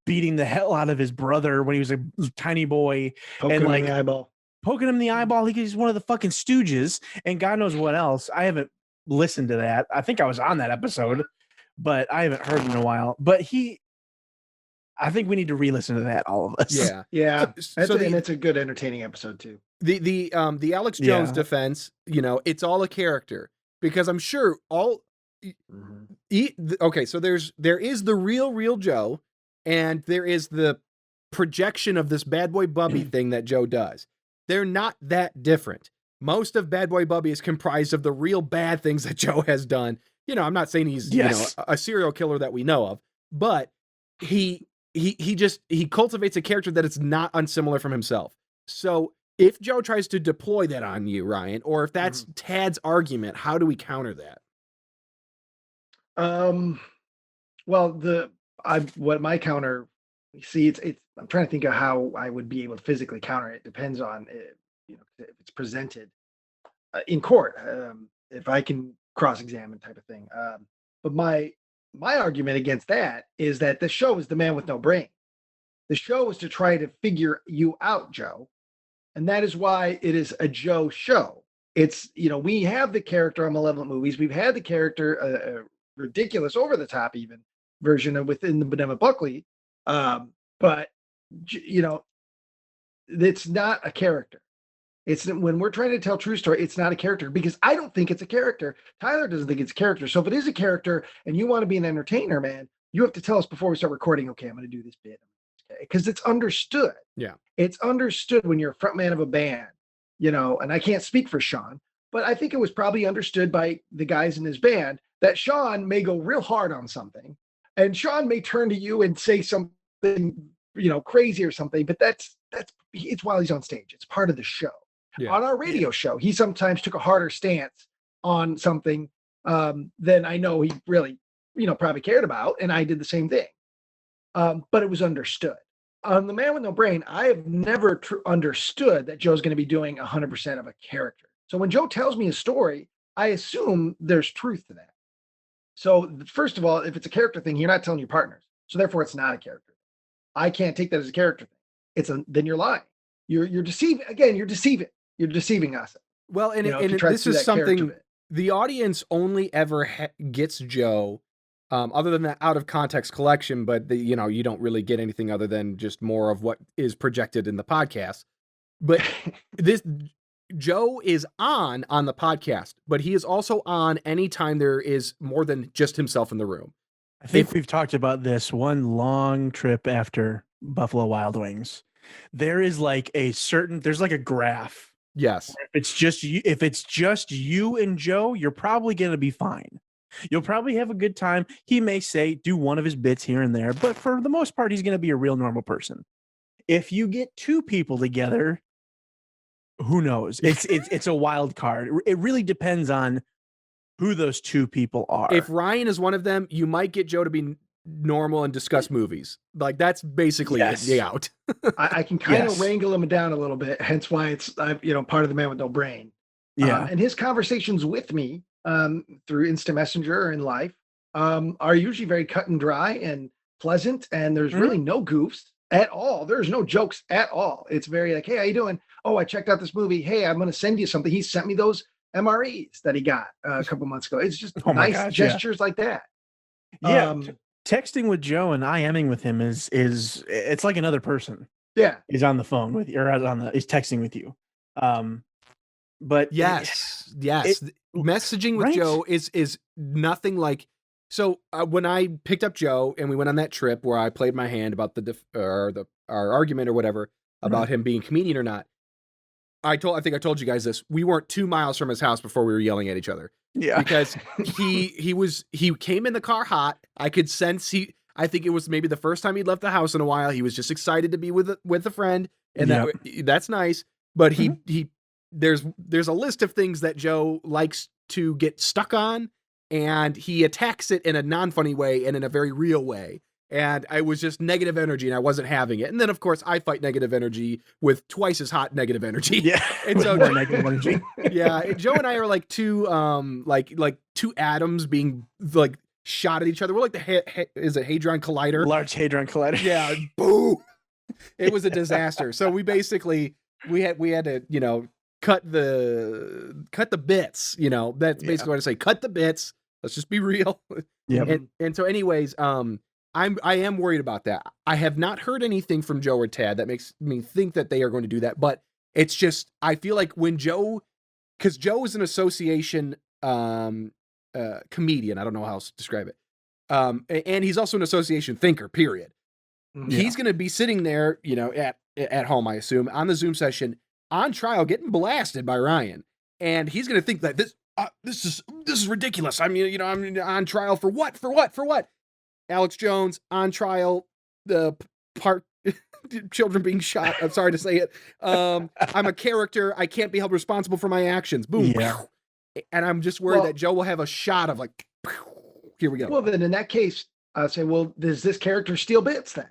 beating the hell out of his brother when he was a tiny boy, poking him in the eyeball. Poking him in the eyeball. He's one of the fucking stooges, and God knows what else. I haven't listened to that. I think I was on that episode, but I haven't heard in a while. But I think we need to re-listen to that, all of us. Yeah. And it's a good, entertaining episode too. The Alex Jones defense, it's all a character, because I'm sure okay, so there is the real Joe, and there is the projection of this Bad Boy Bubby thing that Joe does. They're not that different. Most of Bad Boy Bubby is comprised of the real bad things that Joe has done. I'm not saying he's a serial killer that we know of, but he cultivates a character that is not unsimilar from himself. So if Joe tries to deploy that on you, Ryan, or if that's Tad's argument, how do we counter that? Well, what my counter, it's I'm trying to think of how I would be able to physically counter it. Depends on if it's presented in court, if I can cross-examine type of thing. But my argument against that is that the show is the man with no brain. The show is to try to figure you out, Joe. And that is why it is a Joe show. It's, we have the character on Malevolent Movies. We've had the character, a ridiculous, over the top even version of within the Benevolent Buckley. But, it's not a character. It's when we're trying to tell true story, it's not a character, because I don't think it's a character. Tyler doesn't think it's a character. So if it is a character and you want to be an entertainer, man, you have to tell us before we start recording, okay, I'm going to do this bit. Because it's understood. Yeah. It's understood when you're a front man of a band, and I can't speak for Sean, but I think it was probably understood by the guys in his band that Sean may go real hard on something, and Sean may turn to you and say something, crazy or something, but it's while he's on stage. It's part of the show. Yeah. On our radio show, he sometimes took a harder stance on something than I know he really, probably cared about, and I did the same thing. But it was understood. On The Man with No Brain, I have never understood that Joe's going to be doing 100% of a character. So when Joe tells me a story, I assume there's truth to that. So first of all, if it's a character thing, you're not telling your partners. So therefore, it's not a character. I can't take that as a character thing. Then you're lying. You're deceiving. Again, you're deceiving. You're deceiving us. Well, and this is something the audience only ever gets Joe. Other than that out of context collection, but you don't really get anything other than just more of what is projected in the podcast. But this Joe is on the podcast, but he is also on anytime there is more than just himself in the room. I think we've talked about this one long trip after Buffalo Wild Wings. There's like a graph. Yes. If it's just you and Joe, you're probably going to be fine. You'll probably have a good time. He may do one of his bits here and there, but for the most part, he's going to be a real normal person. If you get two people together, who knows? It's a wild card. It really depends on who those two people are. If Ryan is one of them, you might get Joe to be normal and discuss movies. Like that's basically the out. I can kind of wrangle him down a little bit. Hence why it's part of The Man with No Brain. Yeah. And his conversations with me through Instant Messenger in life are usually very cut and dry and pleasant. And there's really no goofs at all. There's no jokes at all. It's very like, hey, how you doing? Oh, I checked out this movie. Hey, I'm going to send you something. He sent me those MREs that he got a couple months ago. It's just nice gestures like that. Yeah. Texting with Joe and IMing with him is it's like another person. Yeah. He's on the phone with you, or he's texting with you. But yes. Messaging with Joe is nothing like. So when I picked up Joe and we went on that trip where I played my hand about our argument or whatever about him being a comedian or not, I think I told you guys this. We weren't 2 miles from his house before we were yelling at each other. Yeah, because he came in the car hot. I could sense I think it was maybe the first time he'd left the house in a while. He was just excited to be with a friend, and that's nice. But there's a list of things that Joe likes to get stuck on, and he attacks it in a non-funny way and in a very real way. And I was just negative energy and I wasn't having it. And then of course I fight negative energy with twice as hot negative energy. Yeah. And so negative energy. Yeah. Joe and I are like two, like two atoms being like shot at each other. We're like is it Hadron Collider? Large Hadron Collider. Yeah. Boo. It was a disaster. So we basically, we had to, cut the bits, that's basically what I say. Cut the bits. Let's just be real. Yeah. And so anyways, I am worried about that. I have not heard anything from Joe or Tad that makes me think that they are going to do that, but it's just, I feel like when because Joe is an association comedian, I don't know how else to describe it. And he's also an association thinker, period. Yeah. He's going to be sitting there, at home, I assume, on the Zoom session, on trial, getting blasted by Ryan. And he's going to think that this is ridiculous. I mean, I'm on trial for what? Alex Jones on trial, the children being shot. I'm sorry to say it. I'm a character. I can't be held responsible for my actions. Boom. Yeah. And I'm just worried that Joe will have a shot of like, here we go. Well, then in that case, I'll say, well, does this character steal bits then?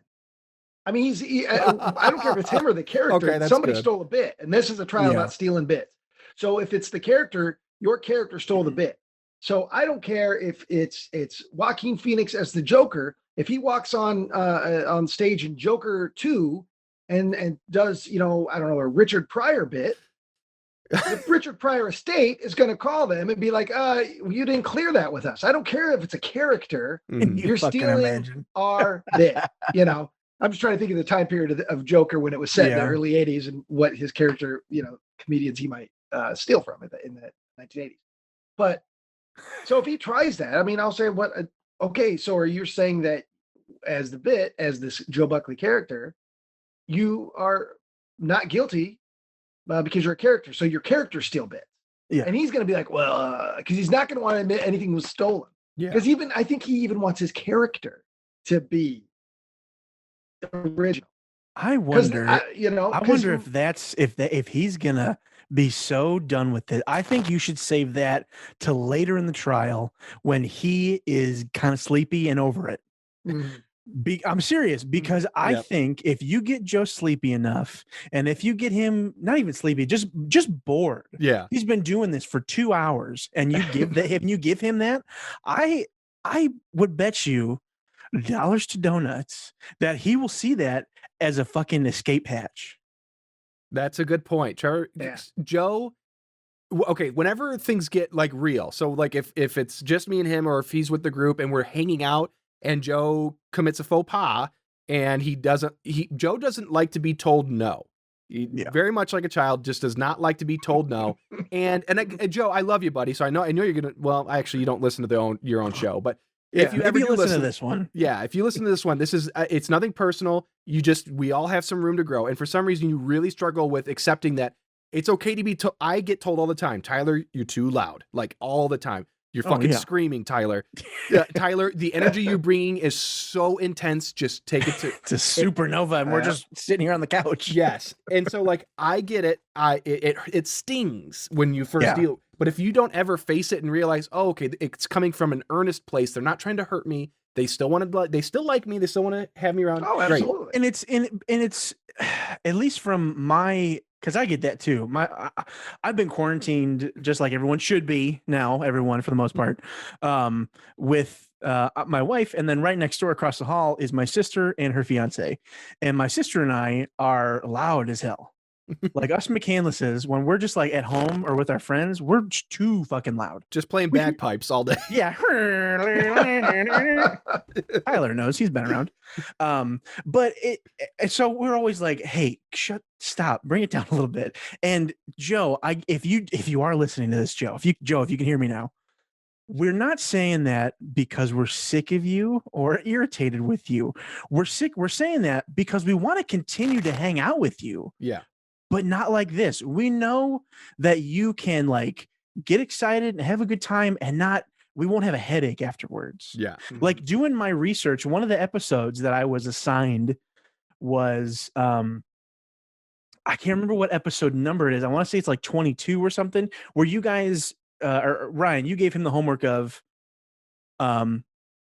I mean, I don't care if it's him or the character. Okay, somebody stole a bit. And this is a trial about stealing bits. So if it's the character, your character stole the bit. So I don't care if it's Joaquin Phoenix as the Joker. If he walks on stage in Joker 2 and does, I don't know, a Richard Pryor bit, the Richard Pryor estate is going to call them and be like, you didn't clear that with us. I don't care if it's a character. You're stealing our bit. I'm just trying to think of the time period of Joker when it was set in the early 80s and what his character, comedians he might steal from in the 1980s. But so if he tries that, I mean, I'll say okay, so are you saying that as this Joe Buckley character, you are not guilty because you're a character. So your character steal bits. Yeah. And he's going to be like, well, because he's not going to want to admit anything was stolen. Yeah. Because I think he even wants his character to be original. I wonder, I wonder if he's going to be so done with it. I think you should save that to later in the trial when he is kind of sleepy and over it. I'm serious, because I think if you get Joe sleepy enough, and if you get him not even sleepy, just bored. Yeah, he's been doing this for 2 hours, and you give him that, I would bet you dollars to donuts that he will see that as a fucking escape hatch. That's a good point. Joe, okay, whenever things get like real, so like if it's just me and him, or if he's with the group and we're hanging out and Joe commits a faux pas and Joe doesn't like to be told no. Very much like a child, just does not like to be told no. and Joe, I love you, buddy. So I know you're going to, well, actually you don't listen to your own show, but if you ever listen to this one, if you listen to this one, this is, it's nothing personal. We all have some room to grow. And for some reason you really struggle with accepting that it's okay to be I get told all the time, Tyler, you're too loud, like all the time. You're fucking screaming, Tyler. Tyler, the energy you're bringing is so intense. Just take it to supernova, and we're just sitting here on the couch. Yes, and so like I get it. It stings when you first deal, but if you don't ever face it and realize, oh, okay, it's coming from an earnest place. They're not trying to hurt me. They still want to. They still like me. They still want to have me around. Oh, absolutely. And it's at least from my because I get that too. I've been quarantined just like everyone should be now. Everyone for the most part, with my wife, and then right next door across the hall is my sister and her fiance, and my sister and I are loud as hell. Like us McCandlesses, when we're just like at home or with our friends, we're just too fucking loud. Just playing bagpipes all day. Yeah. Tyler knows, he's been around. But so we're always like, hey, stop, bring it down a little bit. And Joe, if you are listening to this, Joe, if you can hear me now, we're not saying that because we're sick of you or irritated with you. We're saying that because we want to continue to hang out with you. Yeah. But not like this. We know that you can like get excited and have a good time and we won't have a headache afterwards. Yeah. Like doing my research, one of the episodes that I was assigned was, I can't remember what episode number it is. I want to say it's like 22 or something, where you guys, or Ryan, you gave him the homework of,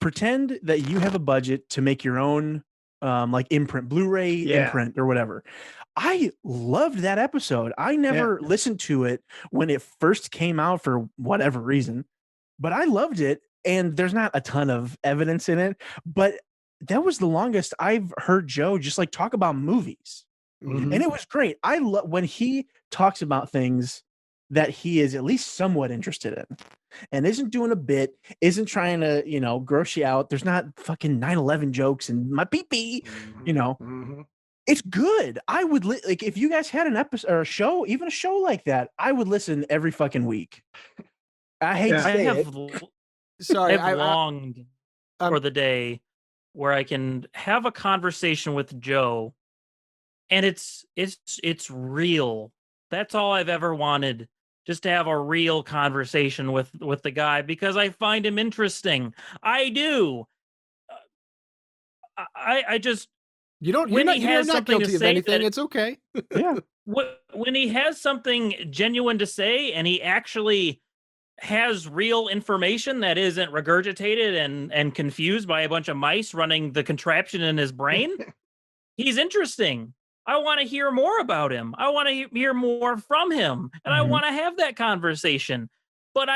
pretend that you have a budget to make your own, like imprint, Blu-ray imprint or whatever. I loved that episode. I never listened to it when it first came out for whatever reason, but I loved it. And there's not a ton of evidence in it, but that was the longest I've heard Joe just like talk about movies. And it was great. I love when he talks about things that he is at least somewhat interested in and isn't doing a bit, isn't trying to, gross you out. There's not fucking 9/11 jokes and my pee-pee, It's good. I would like if you guys had an episode or a show, even a show like that, I would listen every fucking week. I hate to say it. Sorry, I've longed for the day where I can have a conversation with Joe, and it's real. That's all I've ever wanted, just to have a real conversation with the guy, because I find him interesting. I do. I just. You're not guilty of anything. It's okay. Yeah. When he has something genuine to say and he actually has real information that isn't regurgitated and confused by a bunch of mice running the contraption in his brain, he's interesting. I want to hear more about him. I want to hear more from him, and I want to have that conversation. But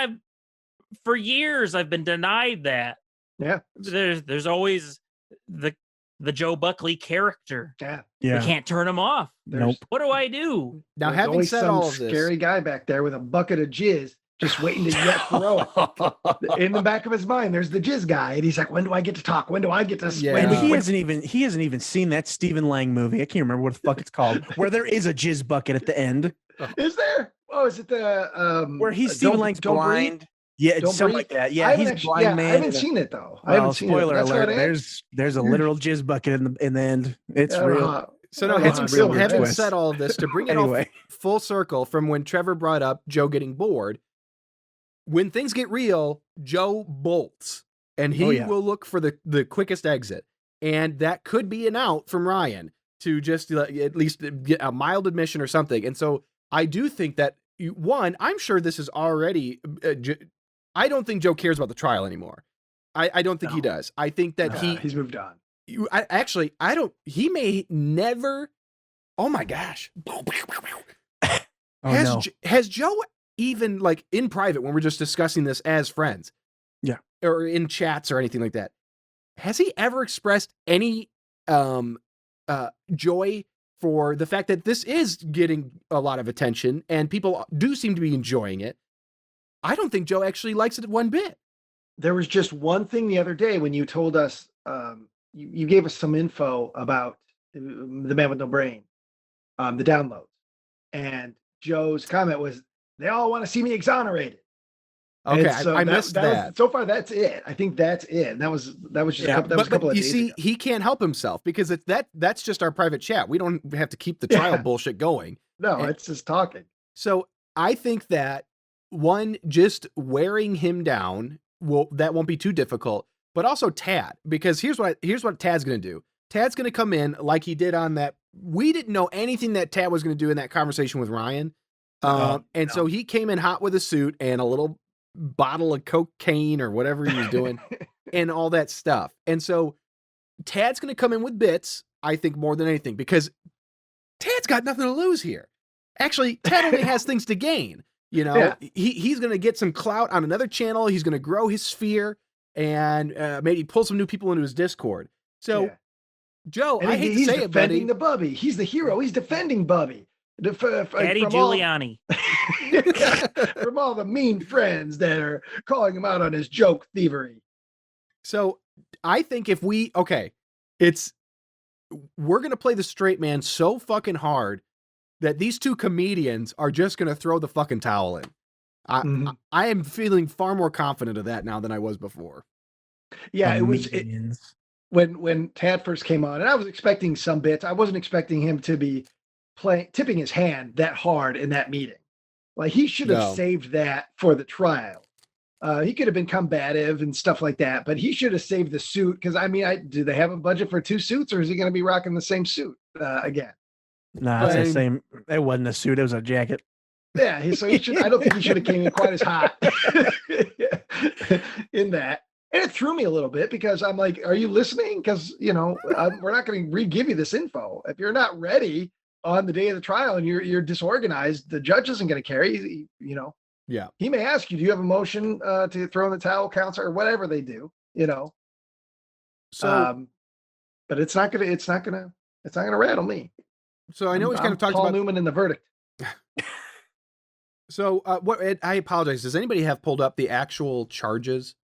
for years I've been denied that. Yeah. There's always the Joe Buckley character. Yeah. You can't turn him off. Nope. What do I do? Now, There's having said all of this, scary guy back there with a bucket of jizz just waiting to throw it. In the back of his mind, there's the jizz guy, and he's like, "When do I get to talk? When do I get to?" He hasn't even seen that Stephen Lang movie. I can't remember what the fuck it's called, where there is a jizz bucket at the end. Is there? Oh, is it the where he's Stephen Lang's blind? Breathe? Yeah, it's something like that. Yeah, he's blind man. I haven't seen it though. I haven't seen it. Spoiler alert! There's a literal jizz bucket in the end. It's real. So now, having said all of this, to bring it all full circle from when Trevor brought up Joe getting bored, when things get real, Joe bolts, and he will look for the quickest exit, and that could be an out from Ryan to just at least get a mild admission or something. And so I do think that I'm sure this is already. I don't think Joe cares about the trial anymore. I don't think he does. I think that he's moved on. I don't. He may never. Oh my gosh! Has Joe even like in private when we're just discussing this as friends? Yeah. Or in chats or anything like that. Has he ever expressed any joy for the fact that this is getting a lot of attention and people do seem to be enjoying it? I don't think Joe actually likes it one bit. There was just one thing the other day when you told us, you gave us some info about the man with no brain, the downloads. And Joe's comment was, they all want to see me exonerated. Okay, so I missed that. So far, that's it. I think that's it. And that was just a couple of days ago. He can't help himself because that's just our private chat. We don't have to keep the trial bullshit going. No, it's just talking. So I think that one, just wearing him down that won't be too difficult, but also Tad, because here's what Tad's going to do. Tad's going to come in like he did on that. We didn't know anything that Tad was going to do in that conversation with Ryan. So he came in hot with a suit and a little bottle of cocaine or whatever he was doing and all that stuff. And so Tad's going to come in with bits, I think, more than anything, because Tad's got nothing to lose here. Actually, Ted only has things to gain. You know, Yeah. he's going to get some clout on another channel. He's going to grow his sphere and maybe pull some new people into his Discord. So, Yeah. Joe, And I hate to he's say it, buddy. defending the Bubby. He's the hero. He's defending Bubby. Eddie Giuliani. From all the mean friends that are calling him out on his joke thievery. So I think if we're going to play the straight man so fucking hard that these two comedians are just going to throw the fucking towel in. I am feeling far more confident of that now than I was before. Yeah, when Tad first came on, and I was expecting some bits. I wasn't expecting him to be tipping his hand that hard in that meeting. Like, he should have saved that for the trial. He could have been combative and stuff like that, but he should have saved the suit. Because do they have a budget for 2 suits, or is he going to be rocking the same suit again? Nah, it's the same. It wasn't a suit; it was a jacket. Yeah, so he should. I don't think he should have came in quite as hot in that. And it threw me a little bit because I'm like, are you listening? Because, we're not going to re-give you this info. If you're not ready on the day of the trial and you're disorganized, the judge isn't going to care. Yeah. He may ask you, do you have a motion to throw in the towel, counsel, or whatever they do, So, but it's not gonna rattle me. So I know he's kind of talked Paul about Newman in the verdict. So I apologize. Does anybody have pulled up the actual charges?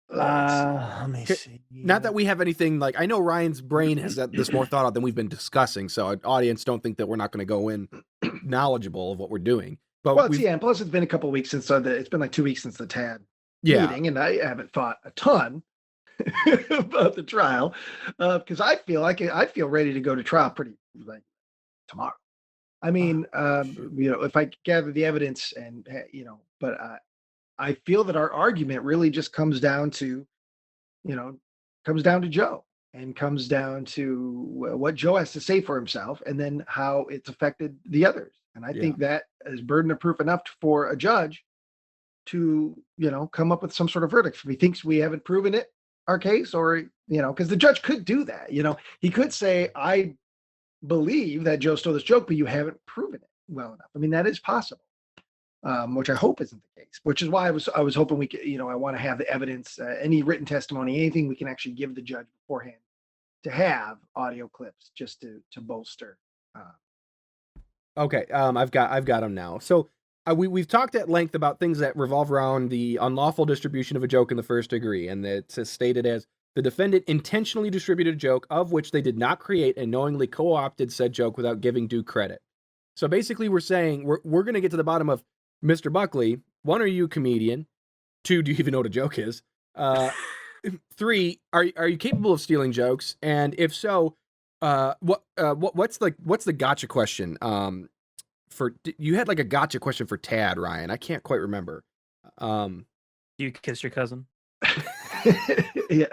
Let me see. Not that we have anything like, I know Ryan's brain has this more thought out than we've been discussing. So our audience don't think that we're not going to go in knowledgeable of what we're doing. But and plus it's been a couple of weeks since it's been like 2 weeks since the TAD meeting, and I haven't thought a ton about the trial because I feel ready to go to trial pretty like tomorrow. I mean, if I gather the evidence and but I feel that our argument really just comes down to Joe and comes down to what Joe has to say for himself, and then how it's affected the others. And I think that is burden of proof enough for a judge to, come up with some sort of verdict. If he thinks we haven't proven our case, or, because the judge could do that. He could say, I believe that Joe stole this joke, but you haven't proven it well enough. I mean, that is possible, which I hope isn't the case, which is why I was hoping we could, I want to have the evidence, any written testimony, anything we can actually give the judge beforehand to have audio clips just to bolster. Okay, I've got them now. So we've talked at length about things that revolve around the unlawful distribution of a joke in the first degree, and it's stated as the defendant intentionally distributed a joke of which they did not create and knowingly co-opted said joke without giving due credit. So basically, we're saying we're going to get to the bottom of Mr. Buckley. 1, are you a comedian? 2, do you even know what a joke is? 3, are you capable of stealing jokes? And if so, what's the gotcha question? You had like a gotcha question for Tad, Ryan. I can't quite remember. Do you kiss your cousin? Yeah.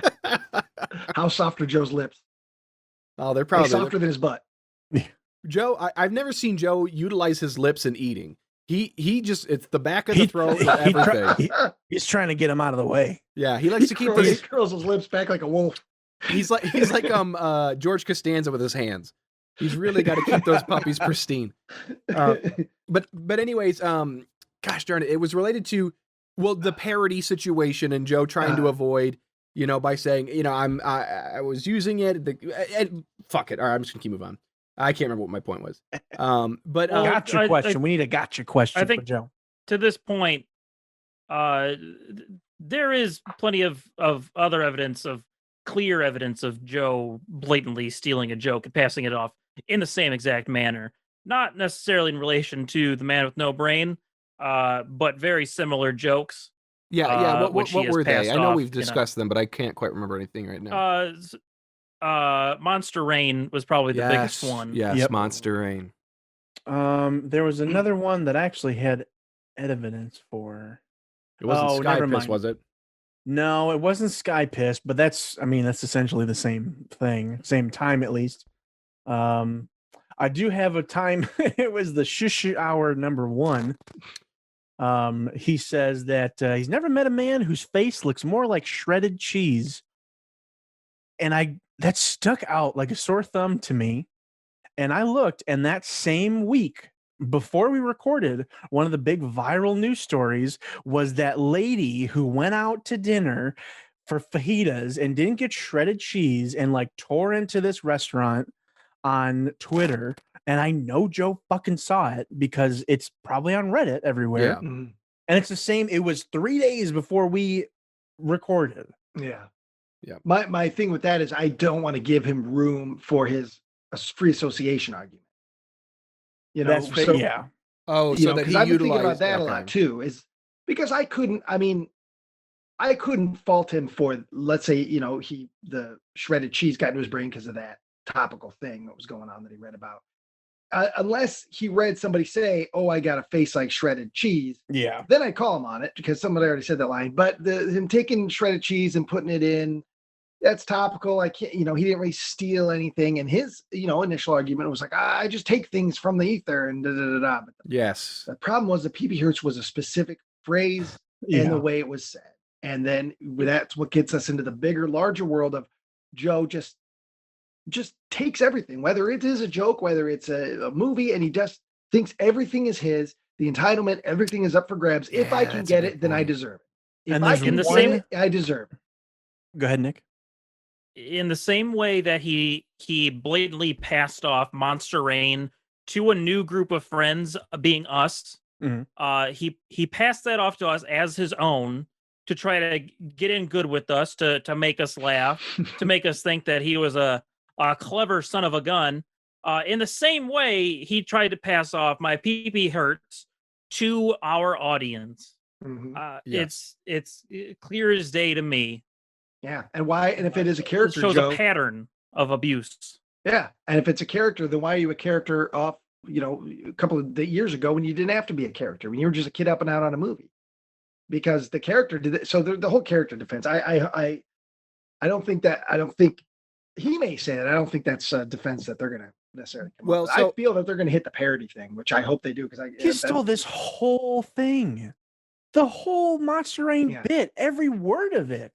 How soft are Joe's lips? Oh, they're probably softer than his butt. Joe, I've never seen Joe utilize his lips in eating. He just, it's the back of the throat and everything. He's trying to get him out of the way. Yeah, he likes to keep he curls his lips back like a wolf. He's like George Costanza with his hands. He's really got to keep those puppies pristine. But anyways, gosh darn it, it was related to the parody situation and Joe trying to avoid, by saying, I was using it. Fuck it. All right, I'm just gonna keep moving on. I can't remember what my point was. But gotcha question. We need a gotcha question I think for Joe. To this point, there is plenty of other evidence, of clear evidence of Joe blatantly stealing a joke and passing it off in the same exact manner. Not necessarily in relation to the man with no brain, but very similar jokes. Yeah. What were they? I know we've discussed them, but I can't quite remember anything right now. Monster Rain was probably the biggest one. Yes, yep. Monster Rain. There was another one that actually had evidence for. It wasn't Sky Piss, was it? No, it wasn't Sky Piss, but that's essentially the same thing, same time at least. I do have a time. It was the Shush Hour number 1. He says that he's never met a man whose face looks more like shredded cheese. And that stuck out like a sore thumb to me. And I looked, and that same week, before we recorded, one of the big viral news stories was that lady who went out to dinner for fajitas and didn't get shredded cheese and like tore into this restaurant on Twitter. And I know Joe fucking saw it because it's probably on Reddit everywhere. Yeah. Mm-hmm. And it's the same. It was 3 days before we recorded. Yeah. Yeah. My thing with that is I don't want to give him room for his free association argument. You know, That's so, yeah. Oh, you so know, that he I've been utilized thinking about that a lot too, is because I couldn't fault him for, let's say, you know, the shredded cheese got into his brain because of that topical thing that was going on that he read about. Unless he read somebody say, "Oh, I got a face like shredded cheese," Yeah. then I call him on it because somebody already said that line. But him taking shredded cheese and putting it in, that's topical. I can't, you know, he didn't really steal anything. And his, you know, initial argument was like, I just take things from the ether and da da da da. But Yes. the problem was the PP Hertz was a specific phrase and the way it was said. And then that's what gets us into the bigger, larger world of Joe just takes everything, whether it is a joke, whether it's a movie, and he just thinks everything is his, the entitlement, everything is up for grabs. If I can get it, then I deserve it. If I can win it, I deserve it. Go ahead, Nick. In the same way that he blatantly passed off Monster Rain to a new group of friends, being us, he passed that off to us as his own to try to get in good with us, to make us laugh, to make us think that he was a clever son of a gun. In the same way, he tried to pass off my PP Hertz to our audience. It's clear as day to me. Yeah, and why? And if it is a character, it shows Joe, a pattern of abuse. Yeah, and if it's a character, then why are you a character off? You know, a couple of years ago when you didn't have to be a character, when you were just a kid up and out on a movie, because the character did it. So the whole character defense. I don't think that. I don't think he may say that. I don't think that's a defense that they're going to necessarily come up with. I feel that they're going to hit the parody thing, which I hope they do, because he stole this whole thing, the whole Monster Rain bit, every word of it.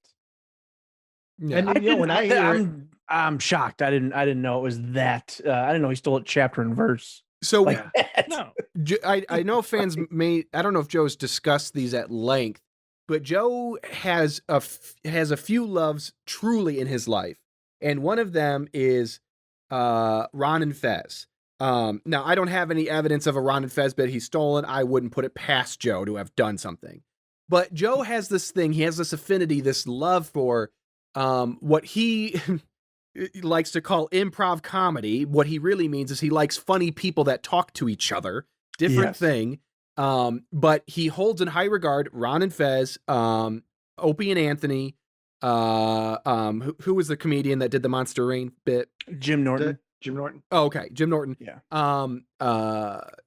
Yeah. And you know, when I hear I'm shocked. I didn't know it was that. I didn't know he stole it chapter and verse. So like no, I know fans may. I don't know if Joe's discussed these at length, but Joe has a few loves truly in his life, and one of them is Ron and Fez. Now I don't have any evidence of a Ron and Fez bit he's stolen. I wouldn't put it past Joe to have done something, but Joe has this thing. He has this affinity, this love for what he likes to call improv comedy. What he really means is he likes funny people that talk to each other. Different thing. But he holds in high regard Ron and Fez, Opie and Anthony, who was the comedian that did the Monster Rain bit? Jim Norton. Jim Norton. Oh, okay. Jim Norton. Yeah.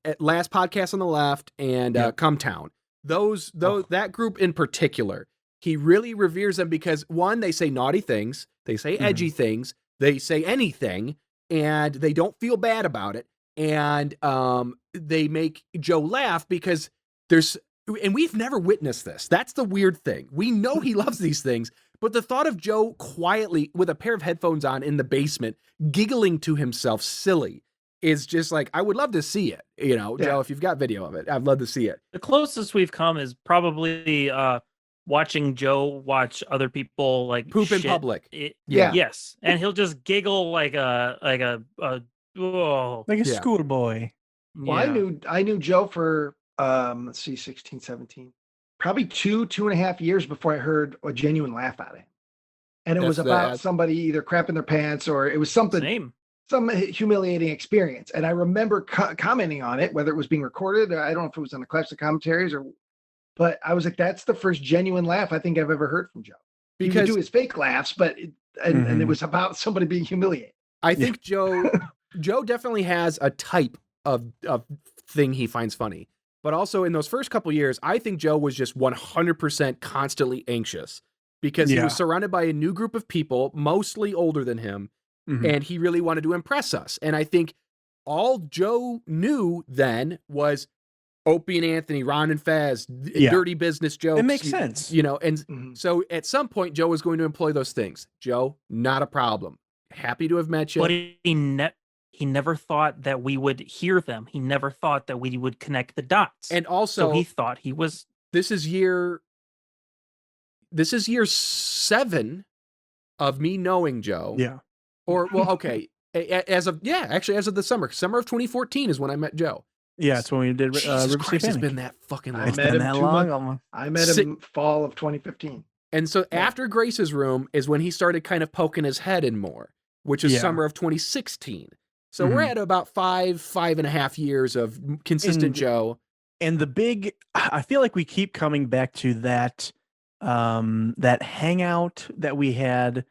At Last Podcast on the Left and Come Town. That group in particular, he really reveres them because, one, they say naughty things, they say edgy things, they say anything, and they don't feel bad about it. And they make Joe laugh because and we've never witnessed this. That's the weird thing. We know he loves these things, but the thought of Joe quietly with a pair of headphones on in the basement, giggling to himself silly, is just like, I would love to see it. You know, Joe, if you've got video of it, I'd love to see it. The closest we've come is probably watching Joe watch other people like poop in public. Yes, and he'll just giggle like a schoolboy. Well, I knew Joe for let's see, 16, 17, probably 2.5 years before I heard a genuine laugh out of him, and it was about somebody either crapping their pants or it was something. Some humiliating experience, and I remember commenting on it, whether it was being recorded. I don't know if it was on the classic commentaries but I was like, that's the first genuine laugh I think I've ever heard from Joe. Because he would do his fake laughs, but and it was about somebody being humiliated. I think Joe definitely has a type of thing he finds funny, but also in those first couple years, I think Joe was just 100% constantly anxious because he was surrounded by a new group of people, mostly older than him, and he really wanted to impress us. And I think all Joe knew then was Opie and Anthony, Ron and Fez, dirty business jokes. It makes sense. You know, and so at some point, Joe was going to employ those things. Joe, not a problem. Happy to have met you. But he never thought that we would hear them. He never thought that we would connect the dots. And also, so he thought he was. This is year 7 of me knowing Joe. Yeah. Or, well, okay. As of the summer of 2014 is when I met Joe. Yeah, it's when we did Jesus River Christ, City it's Panic. been that fucking long. I met him that 2 long. months. I met him fall of 2015. And so after Grace's Room is when he started kind of poking his head in more, which is summer of 2016. So we're at about 5.5 years of consistent Joe. And I feel like we keep coming back to that, that hangout that we had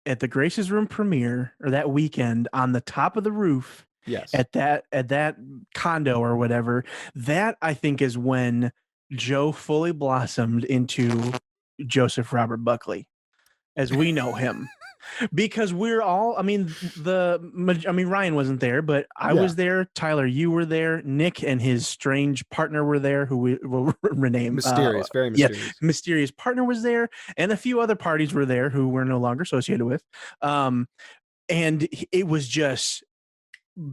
at the Grace's Room premiere, or that weekend on the top of the roof. Yes. At that condo or whatever. That, I think, is when Joe fully blossomed into Joseph Robert Buckley, as we know him. Because we're all, Ryan wasn't there, but I was there. Tyler, you were there. Nick and his strange partner were there, who we will rename. Mysterious, very mysterious. Yeah, mysterious partner was there, and a few other parties were there who we're no longer associated with. And it was just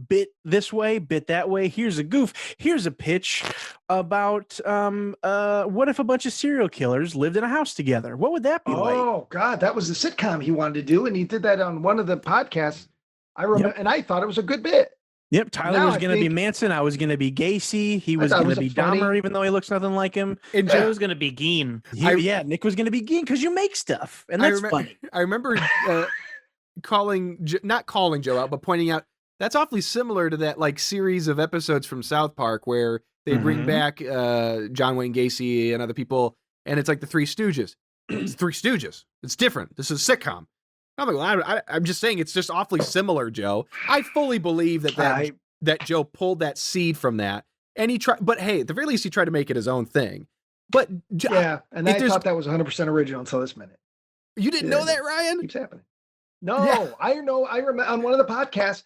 bit this way, bit that way. Here's a goof. Here's a pitch about what if a bunch of serial killers lived in a house together? What would that be like? Oh God, that was the sitcom he wanted to do, and he did that on one of the podcasts. I remember, and I thought it was a good bit. Yep, Tyler was going to be Manson. I was going to be Gacy. He was going to be Dahmer, even though he looks nothing like him. And Joe was going to be Geen. Nick was going to be Geen because you make stuff, and that's funny. I remember not calling Joe out, but pointing out that's awfully similar to that like series of episodes from South Park where they bring back John Wayne Gacy and other people, and it's like the Three Stooges. It's Three Stooges. It's different. This is a sitcom. I'm just saying it's just awfully similar, Joe. I fully believe that Joe pulled that seed from that, and he tried. But hey, at the very least, he tried to make it his own thing. But yeah, and I thought that was 100% original until this minute. You didn't know that, Ryan? Keeps happening. No, I know. I remember on one of the podcasts.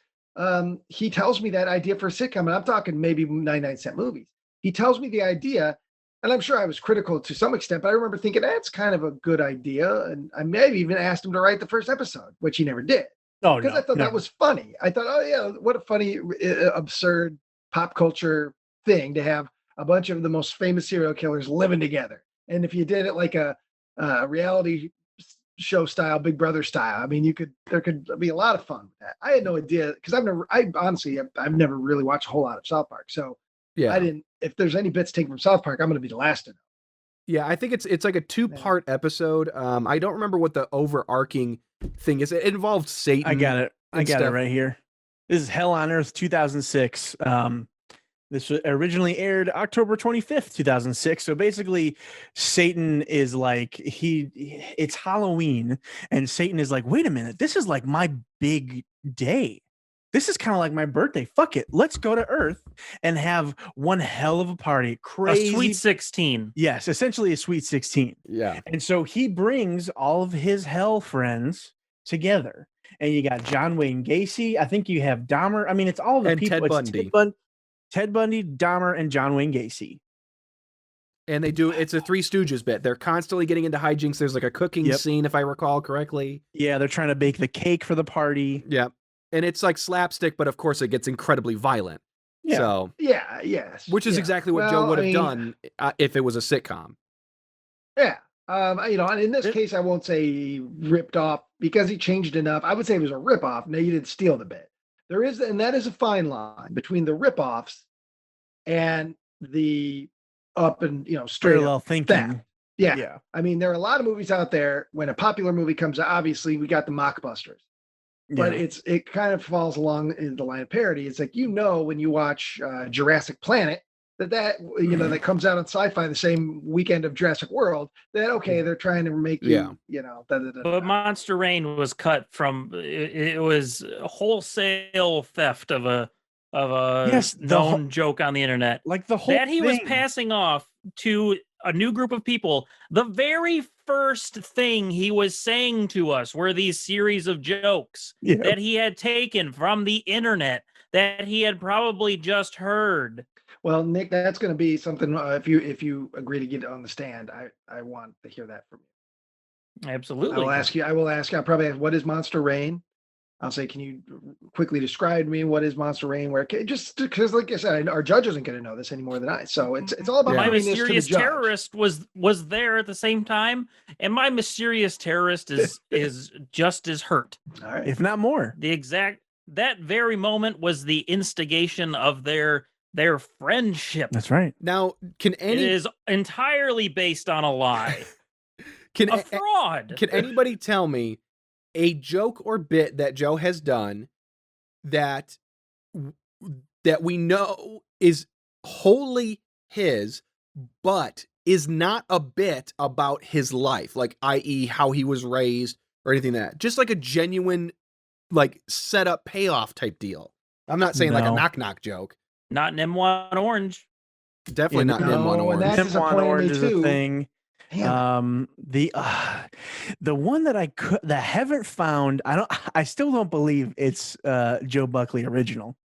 He tells me that idea for a sitcom, and I'm talking maybe 99-cent movies. He tells me the idea, and I'm sure I was critical to some extent, but I remember thinking that's kind of a good idea, and I may have even asked him to write the first episode, which he never did. Oh, because I thought that was funny. I thought, oh yeah, what a funny, absurd pop culture thing to have a bunch of the most famous serial killers living together. And if you did it like a reality show style, Big Brother style, I mean, there could be a lot of fun with that. I had no idea because I've never really watched a whole lot of South Park. So yeah, if there's any bits taken from South Park, I'm going to be the last to know. Yeah, I think it's like a 2-part episode. I don't remember what the overarching thing is. It involved Satan. I got it right here. This is Hell on Earth 2006. This originally aired October 25th, 2006. So basically, Satan is like, it's Halloween, and Satan is like, wait a minute, this is like my big day. This is kind of like my birthday. Fuck it. Let's go to Earth and have one hell of a party. Crazy. A sweet 16. Yes, essentially a sweet 16. Yeah. And so he brings all of his hell friends together. And you got John Wayne Gacy. I think you have Dahmer. I mean, it's all the people. Ted Bundy. Ted Bundy, Dahmer, and John Wayne Gacy. And it's a Three Stooges bit. They're constantly getting into hijinks. There's like a cooking scene, if I recall correctly. Yeah, they're trying to bake the cake for the party. Yeah. And it's like slapstick, but of course it gets incredibly violent. Yeah. So, yes. Which is exactly what Joe would have done if it was a sitcom. Yeah. And in this case, I won't say ripped off because he changed enough. I would say it was a rip off. No, you didn't steal the bit. And that is a fine line between the rip-offs and the up and straight parallel thinking. Theft. Yeah. I mean, there are a lot of movies out there. When a popular movie comes out, obviously we got the mockbusters, but it kind of falls along in the line of parody. It's like when you watch Jurassic Planet that comes out on Sci-Fi the same weekend of Jurassic World, that they're trying to make But Monster Rain was cut from it was wholesale theft of a known joke on the internet. Like the whole that he was passing off to a new group of people. The very first thing he was saying to us were these series of jokes that he had taken from the internet that he had probably just heard. Well, Nick, that's going to be something. If you agree to get on the stand, I want to hear that from you. Absolutely. I will ask you. I'll probably ask, what is Monster Rain? I'll say, can you quickly describe me? What is Monster Rain? Where just because, like I said, our judge isn't going to know this any more than I. So it's all about my bringing this to the mysterious judge. terrorist was there at the same time, and my mysterious terrorist is just as hurt, All right. if not more. That very moment was the instigation of their friendship. That's right. Now, It is entirely based on a lie. A fraud. Can anybody tell me a joke or bit that Joe has done that we know is wholly his, but is not a bit about his life, like i.e. how he was raised or anything like that? Just like a genuine, like, setup payoff type deal. I'm not saying like a knock joke. Not an M1 Orange. Definitely not an M1 Orange. That's M1 Orange is a thing. Damn. The one that I haven't found, I still don't believe it's Joe Buckley original,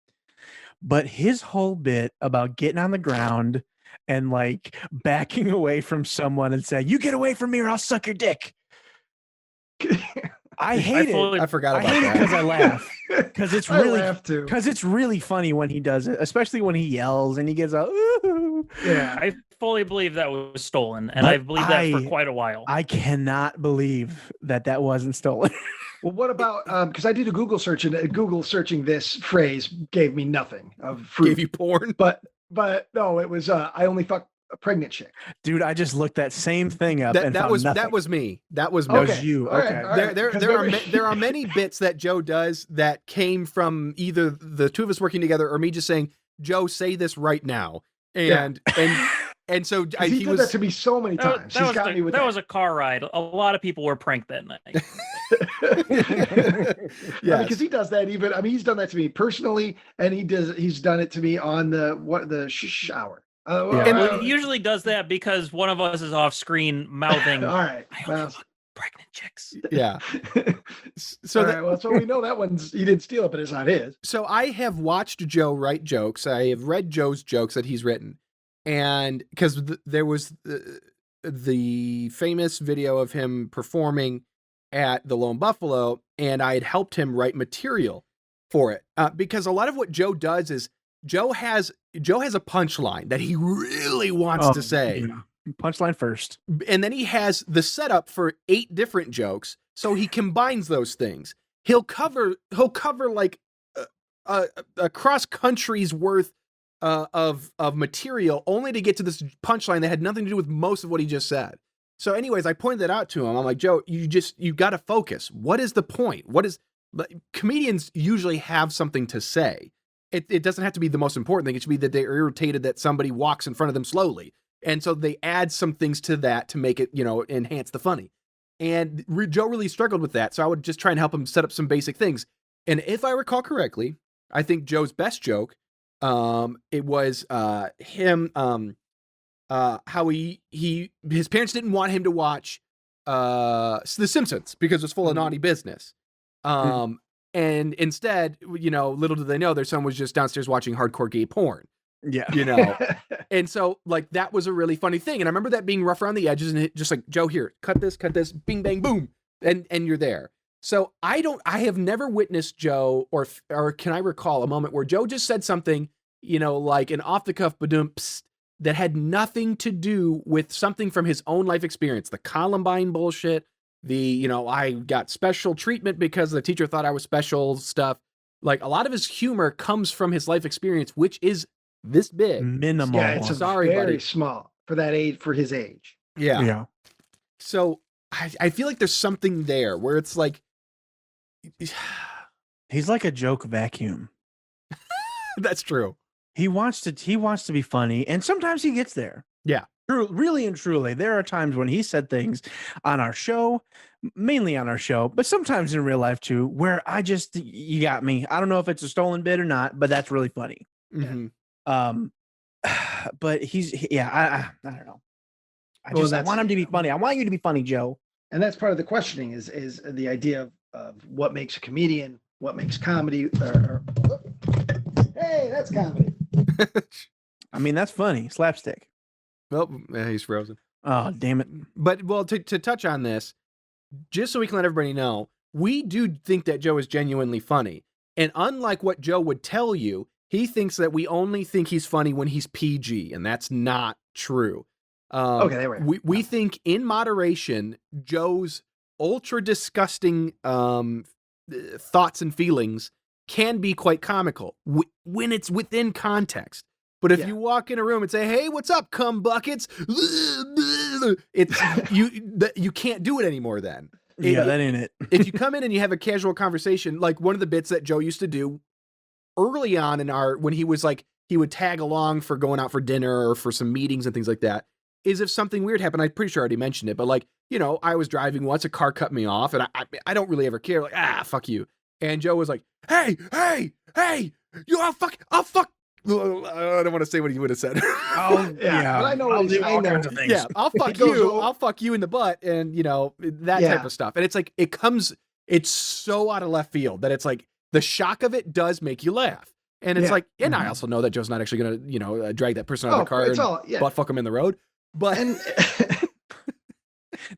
but his whole bit about getting on the ground and like backing away from someone and saying, "You get away from me or I'll suck your dick." I hate it. I forgot about that because I laugh because it's really funny when he does it, especially when he yells and he gets out. Ooh. Yeah, I fully believe that was stolen, and I've believed that for quite a while. I cannot believe that wasn't stolen. Well, what about because I did a Google search, and Google searching this phrase gave me nothing of fruit. Gave you porn, but no, it was I only fuck a pregnant chick. Dude, I just looked that same thing up and that was nothing. That was me. That was you. All okay. Right. There are many bits that Joe does that came from either the two of us working together or me just saying, "Joe, say this right now." And so he did that to me so many times. That was a car ride. A lot of people were pranked that night. Yeah, because he does that even. I mean, he's done that to me personally, and he's done it to me on the shower. He usually does that because one of us is off screen mouthing. All right, pregnant chicks. Yeah. So we know that he didn't steal it, but it's not his. So I have watched Joe write jokes. I have read Joe's jokes that he's written, and because there was the famous video of him performing at the Lone Buffalo, and I had helped him write material for it because a lot of what Joe does is Joe has a punchline that he really wants to say. Yeah. Punchline first. And then he has the setup for 8 different jokes. So he combines those things. He'll cover like a cross country's worth of material only to get to this punchline that had nothing to do with most of what he just said. So anyways, I pointed that out to him. I'm like, Joe, you got to focus. What is the point? Comedians usually have something to say. It doesn't have to be the most important thing. It should be that they're irritated that somebody walks in front of them slowly. And so they add some things to that to make it, enhance the funny. And Joe really struggled with that. So I would just try and help him set up some basic things. And if I recall correctly, I think Joe's best joke, it was him, how his parents didn't want him to watch The Simpsons because it was full of naughty business. And instead, little did they know their son was just downstairs watching hardcore gay porn. Yeah. And so like that was a really funny thing. And I remember that being rough around the edges and it just like, Joe, here, cut this, bing, bang, boom. And you're there. So I have never witnessed Joe or can I recall a moment where Joe just said something, like an off the cuff badumps that had nothing to do with something from his own life experience. The Columbine bullshit, I got special treatment because the teacher thought I was special stuff. Like a lot of his humor comes from his life experience, which is this big. Minimal. Yeah, it's very small for that age, for his age. Yeah. So I feel like there's something there where it's like he's like a joke vacuum. That's true. He wants to be funny, and sometimes he gets there. Yeah. Really and truly, there are times when he said things on our show, mainly on our show, but sometimes in real life too, where you got me. I don't know if it's a stolen bit or not, but that's really funny. Mm-hmm. But I don't know. I want him to be funny. I want you to be funny, Joe. And that's part of the questioning is the idea of what makes a comedian, what makes comedy. Hey, that's comedy. I mean, that's funny. Slapstick. Well, he's frozen. Oh, damn it. But, well, to touch on this, just so we can let everybody know, we do think that Joe is genuinely funny. And unlike what Joe would tell you, he thinks that we only think he's funny when he's PG, and that's not true. We think in moderation, Joe's ultra disgusting thoughts and feelings can be quite comical when it's within context. But if you walk in a room and say, "Hey, what's up, cum buckets?" It's you can't do it anymore then. That ain't it. If you come in and you have a casual conversation, like one of the bits that Joe used to do early on in when he was like, he would tag along for going out for dinner or for some meetings and things like that, is if something weird happened. I'm pretty sure I already mentioned it, but like, I was driving once, a car cut me off, and I don't really ever care. Like, fuck you. And Joe was like, hey, I'll fuck. I don't want to say what he would have said. But I know all kinds of things. Yeah, I'll fuck you. I'll fuck you in the butt, and that type of stuff. And it's like it's so out of left field that it's like the shock of it does make you laugh. And it's like, and I also know that Joe's not actually gonna drag that person out of the car and butt fuck him in the road. But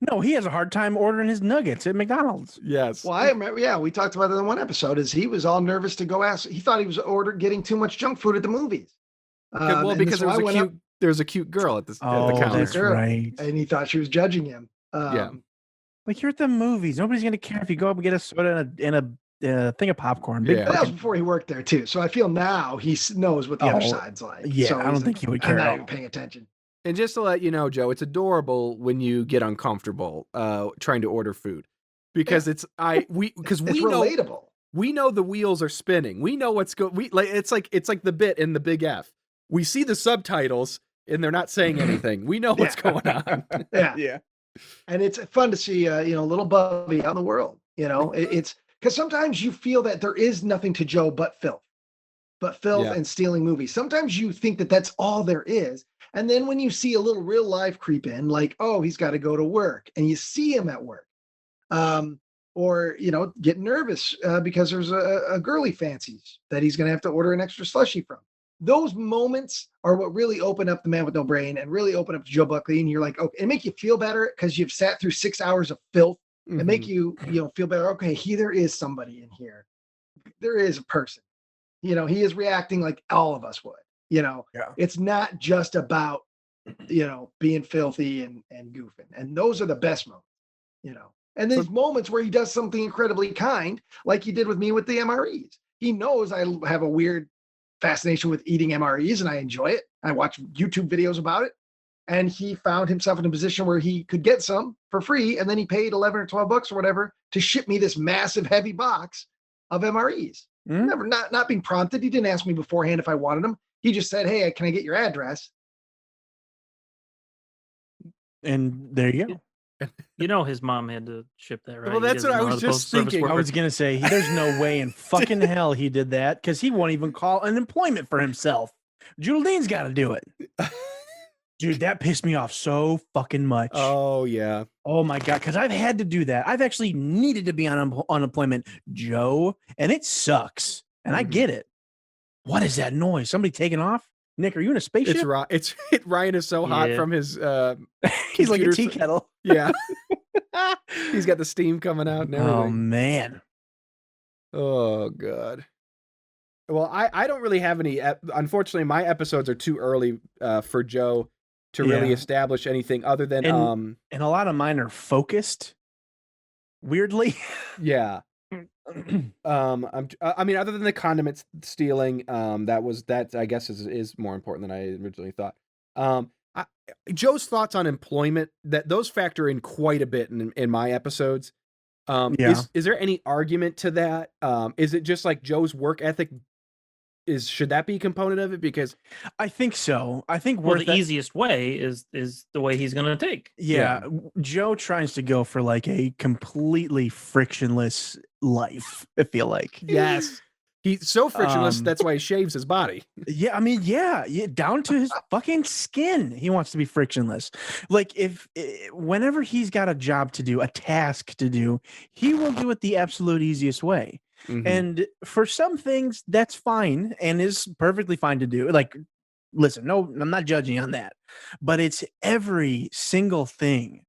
no, he has a hard time ordering his nuggets at McDonald's. Yes. Well, I remember. Yeah, we talked about it in one episode. Is he was all nervous to go ask? He thought he was getting too much junk food at the movies. Because there was a cute girl at the counter. That's right. And he thought she was judging him. Like, you're at the movies. Nobody's gonna care if you go up and get a soda and a thing of popcorn. But that was before he worked there too. So I feel now he knows what the other side's like. Yeah, so I don't think he would care. I'm not even paying attention. And just to let you know, Joe, it's adorable when you get uncomfortable trying to order food, because it's relatable. We know the wheels are spinning. We know what's going. It's like the bit in the Big F. We see the subtitles and they're not saying anything. We know what's going on. Yeah. And it's fun to see little Bubby out in the world. It's because sometimes you feel that there is nothing to Joe but filth and stealing movies. Sometimes you think that that's all there is. And then when you see a little real life creep in, like, oh, he's got to go to work, and you see him at work, or, get nervous because there's a girl he fancies that he's going to have to order an extra slushie from. Those moments are what really open up the man with no brain and really open up to Joe Buckley. And you're like, okay, and make you feel better because you've sat through 6 hours of filth and make you, feel better. Okay, there is somebody in here. There is a person. He is reacting like all of us would. It's not just about, being filthy and goofing. And those are the best moments, And there's moments where he does something incredibly kind, like he did with me with the MREs. He knows I have a weird fascination with eating MREs and I enjoy it. I watch YouTube videos about it. And he found himself in a position where he could get some for free. And then he paid $11 or $12 or whatever to ship me this massive, heavy box of MREs. Never, not being prompted. He didn't ask me beforehand if I wanted them. He just said, hey, can I get your address? And there you go. His mom had to ship that, right? Well, that's what I was just thinking. I was going to say, there's no way in fucking hell he did that, because he won't even call unemployment for himself. Julian's got to do it. Dude, that pissed me off so fucking much. Oh, yeah. Oh, my God, because I've had to do that. I've actually needed to be on unemployment, Joe, and it sucks. And I get it. What is that noise? Somebody taking off? Nick, are you in a spaceship? Ryan is so hot from his he's like a tea kettle. Yeah. He's got the steam coming out and everything. Oh, man. Oh, God. Well, I don't really have any. Unfortunately, my episodes are too early for Joe to really establish anything other than and a lot of mine are focused weirdly. Yeah. I mean, other than the condiment stealing, that I guess is more important than I originally thought. Joe's thoughts on employment, that those factor in quite a bit in my episodes. Is there any argument to that? Is it just like Joe's work ethic? Should that be a component of it? Because I think so. I think the easiest way is the way he's going to take. Yeah. Joe tries to go for like a completely frictionless life, I feel like. Yes. He's so frictionless, that's why he shaves his body. Yeah, I mean, down to his fucking skin. He wants to be frictionless. Like, whenever he's got a job to do, a task to do, he will do it the absolute easiest way. Mm-hmm. And for some things, that's fine and is perfectly fine to do. Like, listen, no, I'm not judging on that. But it's every single thing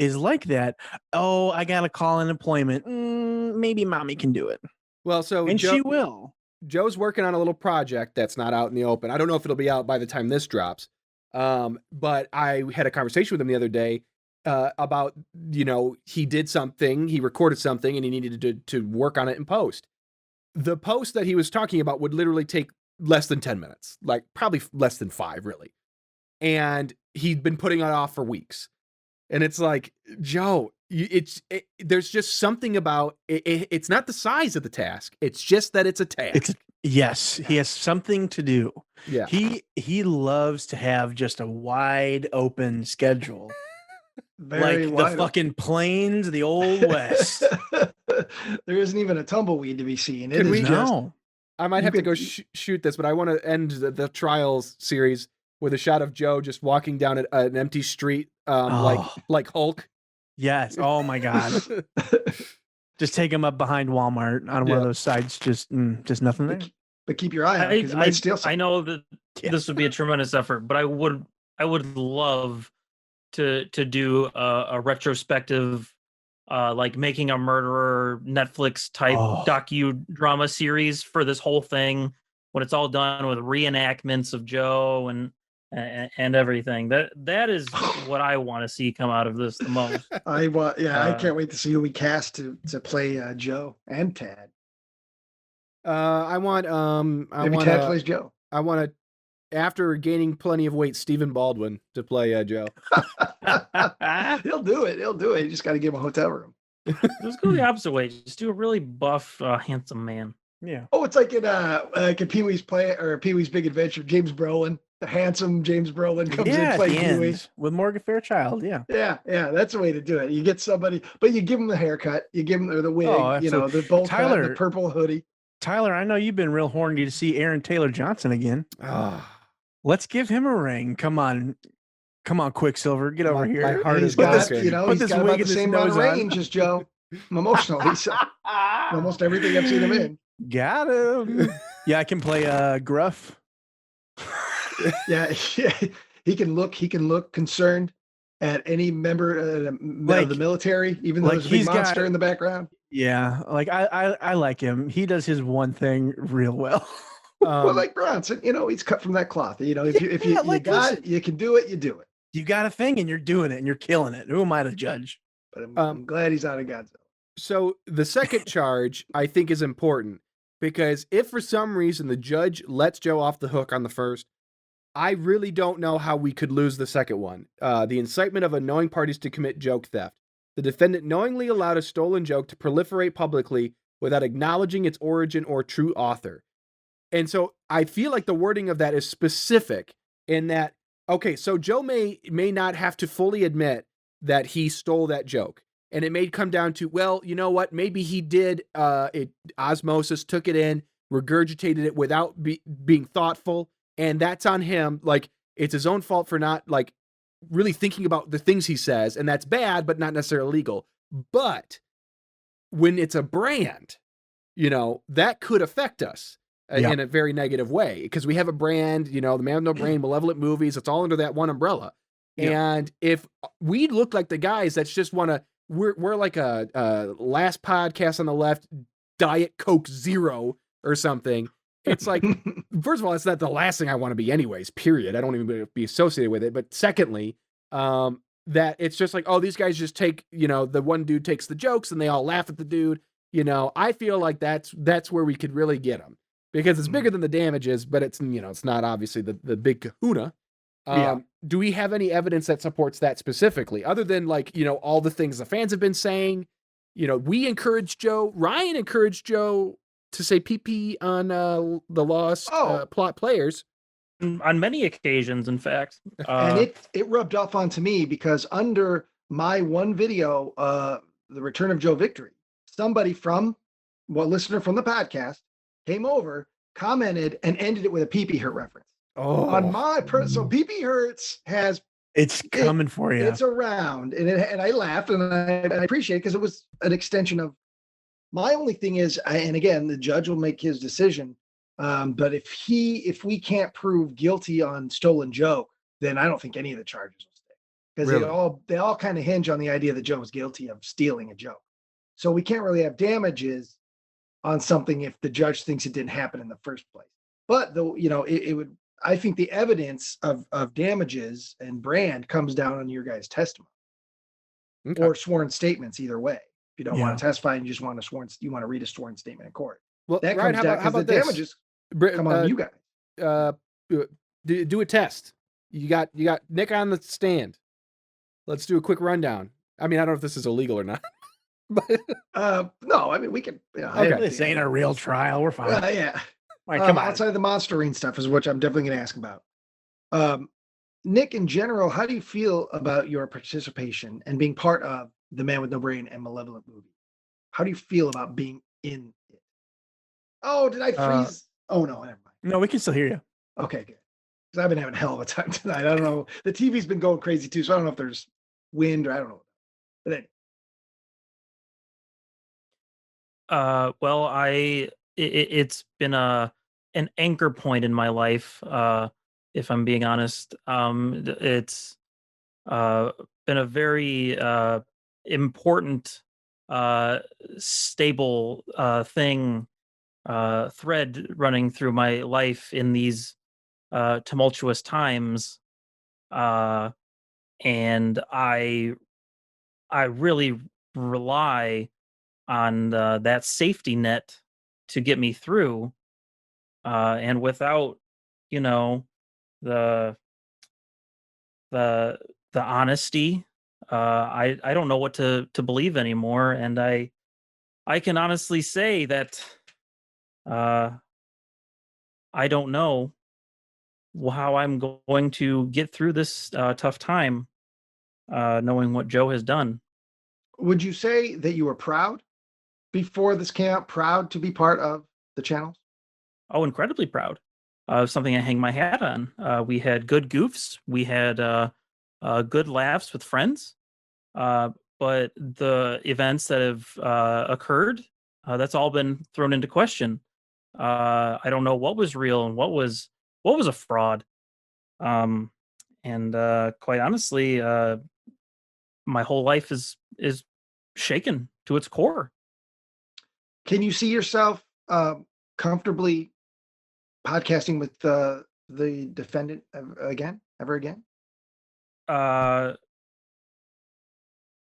is like that. Oh, I got to call in employment. Maybe mommy can do it. Well, so and she will. Joe's working on a little project that's not out in the open. I don't know if it'll be out by the time this drops. But I had a conversation with him the other day about, he did something, he recorded something, and he needed to work on it in post. The post that he was talking about would literally take less than 10 minutes, like probably less than 5, really. And he'd been putting it off for weeks. And it's like, Joe, there's just something about it. It's not the size of the task. It's just that it's a task. Yes, he has something to do. Yeah. He loves to have just a wide open schedule. Very like the fucking plains, the old west. There isn't even a tumbleweed to be seen. I might have to go shoot this, but I want to end the trials series with a shot of Joe just walking down an empty street, like Hulk. Yes. Oh my God. Just take him up behind Walmart on one of those sides. Just nothing there. But keep your eye out because he might steal something. I know that this would be a tremendous effort, but I would love to do a retrospective, like Making a Murderer Netflix type docudrama series for this whole thing when it's all done with reenactments of Joe and everything. That is what I want to see come out of this the most. I can't wait to see who we cast to play Joe and Tad. Tad plays Joe. I want to, after gaining plenty of weight, Stephen Baldwin to play Joe. He'll do it. You just got to give him a hotel room. Let's go the opposite way. Just do a really buff, handsome man. Yeah. Oh, it's like in Pee-wee's Pee-wee's Big Adventure. James Brolin, the handsome James Brolin comes in playing Pee-wee with Morgan Fairchild. Yeah. Yeah. That's the way to do it. You get somebody, but you give them the haircut, you give them the wig, the bowl cut, the purple hoodie. Tyler, I know you've been real horny to see Aaron Taylor Johnson again. Let's give him a ring. Come on, Quicksilver, get over here. My heart is got he's got about the same amount of range as Joe. Emotionally, so almost everything I've seen him in. Got him. Yeah, I can play Gruff. yeah, he can look concerned at any member of the military, even though there's a big monster in the background. Yeah, like I like him. He does his one thing real well. Well, like Bronson, he's cut from that cloth. If you can do it, you do it. You got a thing and you're doing it and you're killing it. Who am I to judge? But I'm glad he's out of God's zone. So the second charge I think is important because if for some reason the judge lets Joe off the hook on the first, I really don't know how we could lose the second one. The incitement of unknowing parties to commit joke theft. The defendant knowingly allowed a stolen joke to proliferate publicly without acknowledging its origin or true author. And so I feel like the wording of that is specific in that, okay, so Joe may not have to fully admit that he stole that joke. And it may come down to, well, you know what? Maybe he did osmosis, took it in, regurgitated it without being thoughtful. And that's on him. Like, it's his own fault for not, like, really thinking about the things he says. And that's bad, but not necessarily legal. But when it's a brand, that could affect us in a very negative way. Because we have a brand, the Man with No Brain, Malevolent Movies, it's all under that one umbrella. Yeah. And if we look like the guys that just want to, we're like a Last Podcast on the Left, Diet Coke Zero or something. It's like, first of all, it's not the last thing I want to be anyways, period. I don't even want to be associated with it. But secondly, that it's just like, oh, these guys just take, the one dude takes the jokes and they all laugh at the dude. I feel like that's where we could really get them because it's bigger than the damages, but it's, it's not obviously the big kahuna. Do we have any evidence that supports that specifically other than like, all the things the fans have been saying? We encouraged Joe, Ryan encouraged Joe to say PP on the lost plot players. On many occasions, in fact. And it rubbed off onto me because under my one video, The Return of Joe Victory, somebody listener from the podcast came over, commented, and ended it with a PP hurt reference. Oh, on my so PP Hurts it's coming for you. It's around, and I laughed and I appreciate it because it was an extension of my only thing is, and again, the judge will make his decision. But if we can't prove guilty on stolen joke, then I don't think any of the charges will stay because they all kind of hinge on the idea that Joe was guilty of stealing a joke. So we can't really have damages on something if the judge thinks it didn't happen in the first place. But it would. I think the evidence of damages and brand comes down on your guys' testimony or sworn statements. Either way, if you don't want to testify and you just want to read a sworn statement in court. Well, that Ryan, comes down because the damages come on you guys. Do a test. You got Nick on the stand. Let's do a quick rundown. I mean, I don't know if this is illegal or not. But no, I mean we can. This ain't a real trial. We're fine. Yeah. All right, come on. Outside of the monsterine stuff is what I'm definitely going to ask about. Nick, in general, how do you feel about your participation and being part of The Man with No Brain and Malevolent movie? How do you feel about being in it? Oh, did I freeze? Oh no, never mind. No, we can still hear you. Okay, good. Because I've been having a hell of a time tonight. I don't know. The TV's been going crazy too, so I don't know if there's wind or I don't know. But anyway. Well, it's been an anchor point in my life. If I'm being honest, it's been a very important, stable thing, thread running through my life in these tumultuous times, and I really rely on that safety net to get me through, and without the honesty, I don't know what to believe anymore, and I can honestly say that I don't know how I'm going to get through this tough time, knowing what Joe has done. Would you say that you were proud before this came out? Proud to be part of the channels? Oh, incredibly proud. Something I hang my hat on. We had good goofs. We had good laughs with friends. But the events that have occurred, that's all been thrown into question. I don't know what was real and what was a fraud. And quite honestly, my whole life is shaken to its core. Can you see yourself comfortably podcasting with the defendant ever again?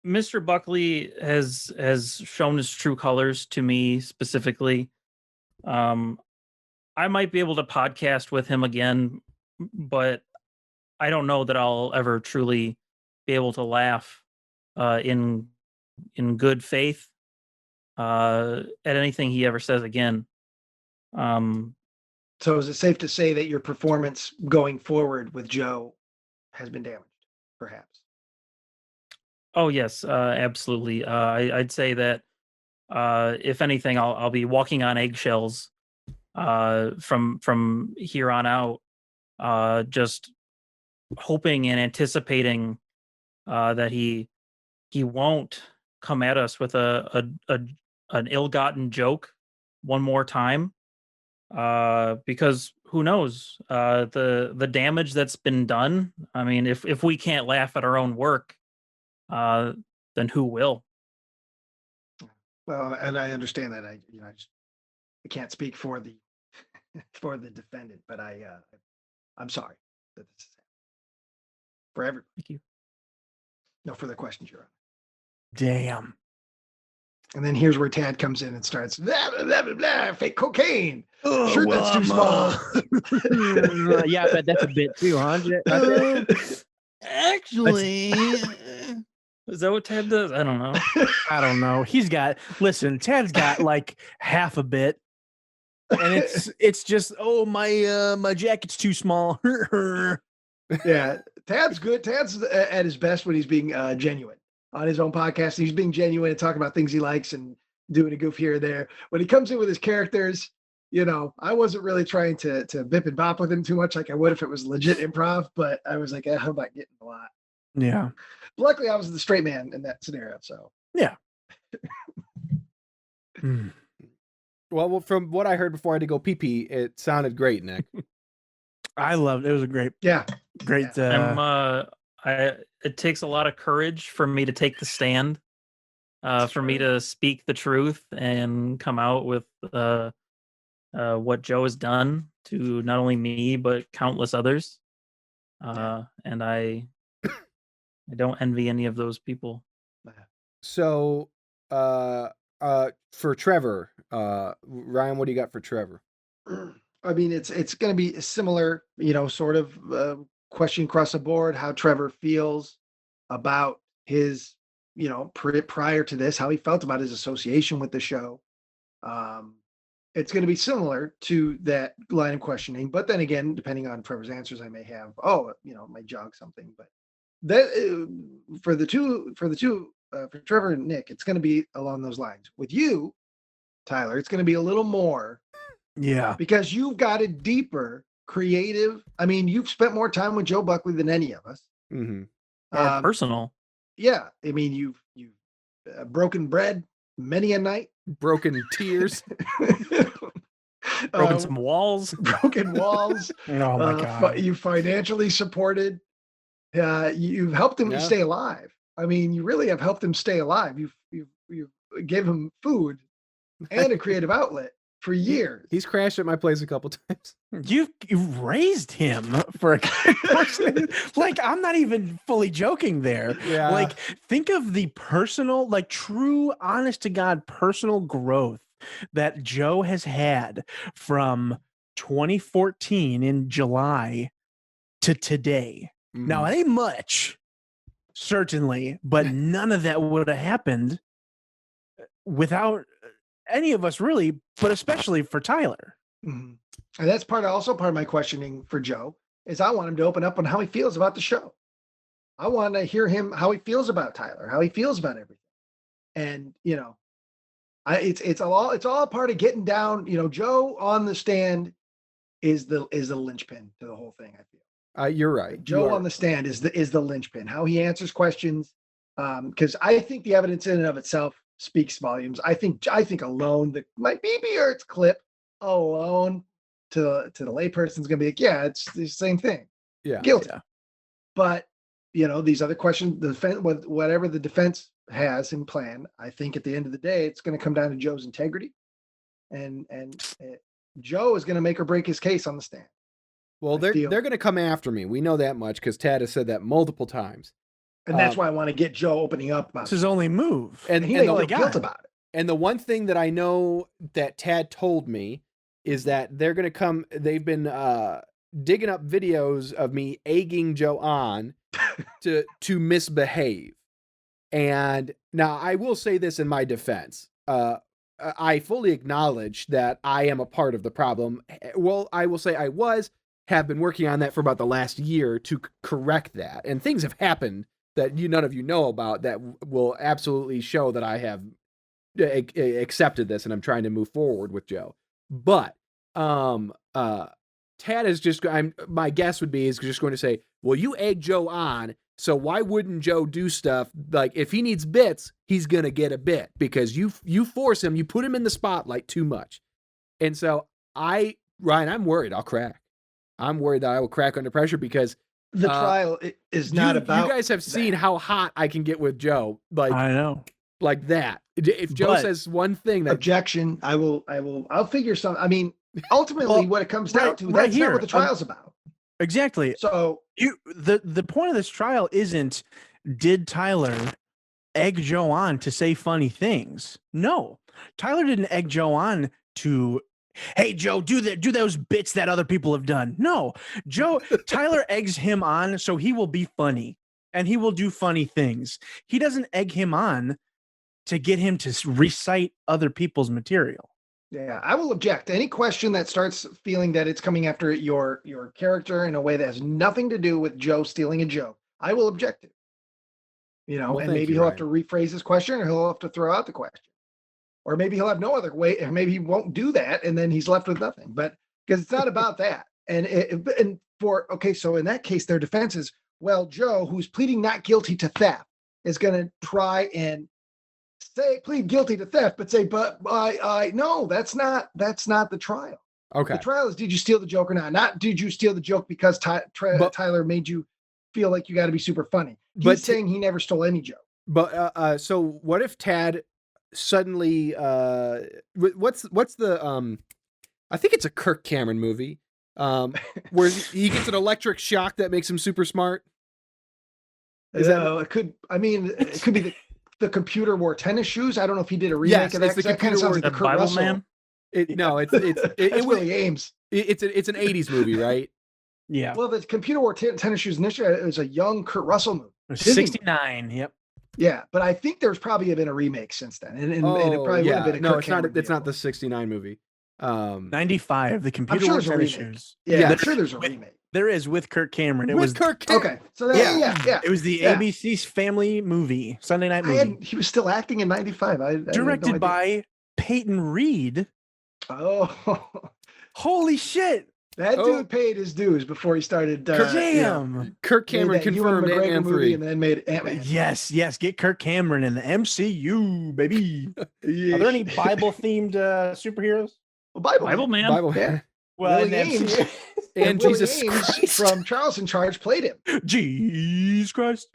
Mr. Buckley has shown his true colors to me specifically. I might be able to podcast with him again, but I don't know that I'll ever truly be able to laugh in good faith at anything he ever says again. So is it safe to say that your performance going forward with Joe has been damaged, perhaps? Oh yes, absolutely. I'd say that if anything, I'll be walking on eggshells from here on out, just hoping and anticipating that he won't come at us with an ill-gotten joke one more time, because who knows, the damage that's been done. I mean, if we can't laugh at our own work, then who will? Well, and I understand that. I can't speak for the for the defendant, but I'm sorry that this is happening for everyone. Thank you. No further questions, Your Honor. Damn. And then here's where Tad comes in and starts blah, blah, blah, blah, blah, fake cocaine. Oh, Sure, that's too small. Yeah, I bet that's a bit too, huh? Actually, is that what Tad does? I don't know. I don't know. Tad's got like half a bit. And it's just, oh, my jacket's too small. Yeah, Tad's good. Tad's at his best when he's being genuine on his own podcast. He's being genuine and talking about things he likes and doing a goof here or there. When he comes in with his characters, I wasn't really trying to bip and bop with him too much like I would if it was legit improv, but I was like, how about getting a lot? Yeah. Luckily, I was the straight man in that scenario, so. Yeah. Well, from what I heard before I had to go pee-pee, it sounded great, Nick. I loved it. It was a great. Yeah. Great. it takes a lot of courage for me to take the stand, for me to speak the truth and come out with what Joe has done to not only me but countless others. And I don't envy any of those people. So, for Trevor, Ryan, what do you got for Trevor? I mean, it's going to be a similar, sort of question across the board, how Trevor feels about his, prior to this, how he felt about his association with the show. It's going to be similar to that line of questioning, but then again, depending on Trevor's answers, I may have, might jog something. But that for Trevor and Nick, it's going to be along those lines. With you, Tyler, it's going to be a little more. Yeah. Because you've got a deeper creative. I mean, you've spent more time with Joe Buckley than any of us. Mm-hmm. More personal. Yeah. I mean, you've broken bread many a night. Broken tears. Broken some walls. Broken walls. Oh my God. You financially supported. You've helped him stay alive. I mean, you really have helped him stay alive. You gave him food and a creative outlet for years. He's crashed at my place a couple times. You've raised him for a person. Like, I'm not even fully joking there. Yeah. Like, think of the personal, like true, honest to God, personal growth that Joe has had from 2014 in July to today. Mm-hmm. Now, it ain't much, certainly, but none of that would have happened without any of us, really, but especially for Tyler. Mm-hmm. And that's also part of my questioning for Joe is I want him to open up on how he feels about the show. I want to hear him how he feels about Tyler, how he feels about everything. And it's all part of getting down. Joe on the stand is the linchpin to the whole thing. I feel. You're right. Joe on the stand is the linchpin. How he answers questions, because I think the evidence in and of itself speaks volumes. I think alone my BB Ertz clip alone to the layperson's gonna be like, yeah, it's the same thing. Yeah, guilty. Yeah. But these other questions, whatever the defense has in plan, I think at the end of the day, it's going to come down to Joe's integrity, and Joe is going to make or break his case on the stand. Well, they're going to come after me. We know that much because Tad has said that multiple times. And that's why I want to get Joe opening up about it's his only move. And he ain't guilt about it. And the one thing that I know that Tad told me is that they're going to come. They've been digging up videos of me egging Joe on to misbehave. And now I will say this in my defense. I fully acknowledge that I am a part of the problem. Well, I will say have been working on that for about the last year to correct that. And things have happened that none of you know about that will absolutely show that I have accepted this and I'm trying to move forward with Joe. But Tad is just, my guess would be, is just going to say, well, you egg Joe on, so why wouldn't Joe do stuff like if he needs bits, he's going to get a bit because you force him, you put him in the spotlight too much. And so Ryan, I'm worried I'll crack. I'm worried that I will crack under pressure because the trial is not about. You guys have seen how hot I can get with Joe. Like, I know. Like that. If Joe says one thing that objection, I'll figure something. I mean, ultimately what it comes down to, that's not what the trial's about. Exactly. So the point of this trial isn't did Tyler egg Joe on to say funny things? No. Tyler didn't egg Joe on to, hey Joe, do those bits that other people have done. No. Tyler eggs him on so he will be funny and he will do funny things. He doesn't egg him on to get him to recite other people's material. Yeah, I will object to any question that starts feeling that it's coming after your character in a way that has nothing to do with Joe stealing a joke. I will object to. And maybe he'll have to rephrase his question, or he'll have to throw out the question, or maybe he'll have no other way, or maybe he won't do that, and then he's left with nothing. But because it's not about that. So in that case, their defense is, well, Joe, who's pleading not guilty to theft, is going to try and plead guilty to theft, but say, no, that's not the trial. Okay. The trial is, did you steal the joke or not? Not did you steal the joke because Tyler made you feel like you got to be super funny. He's saying he never stole any joke. But so what if Tad suddenly what's the I think it's a Kirk Cameron movie where he gets an electric shock that makes him super smart? It could be the computer wore tennis shoes. I don't know if he did a remake of that. The computer wore the Kurt Russell. Man. It's Willie Ames. It's an 80s movie, right? Yeah. Well, the computer wore tennis shoes initially. It was a young Kurt Russell movie. 69. Yep. Yeah, but I think there's probably been a remake since then, and it probably would have been a Kirk Cameron it's not the 69 movie. 95. The computer sure wore there's a tennis remake. shoes. Yeah, I'm sure there's a remake. There is with Kirk Cameron. Okay, so that, yeah. It was the ABC's family movie, Sunday night movie. He was still acting in 95. Directed by Peyton Reed. Oh, holy shit! That dude paid his dues before he started. Damn. Kirk Cameron confirmed Ant-Man 3, and then made Ant-Man. Yes. Get Kirk Cameron in the MCU, baby. Are there any Bible-themed superheroes? Well, Bible Man. Bible Man. Yeah. Well, Willie Ames and Jesus Christ from Charles in Charge played him. Jesus Christ.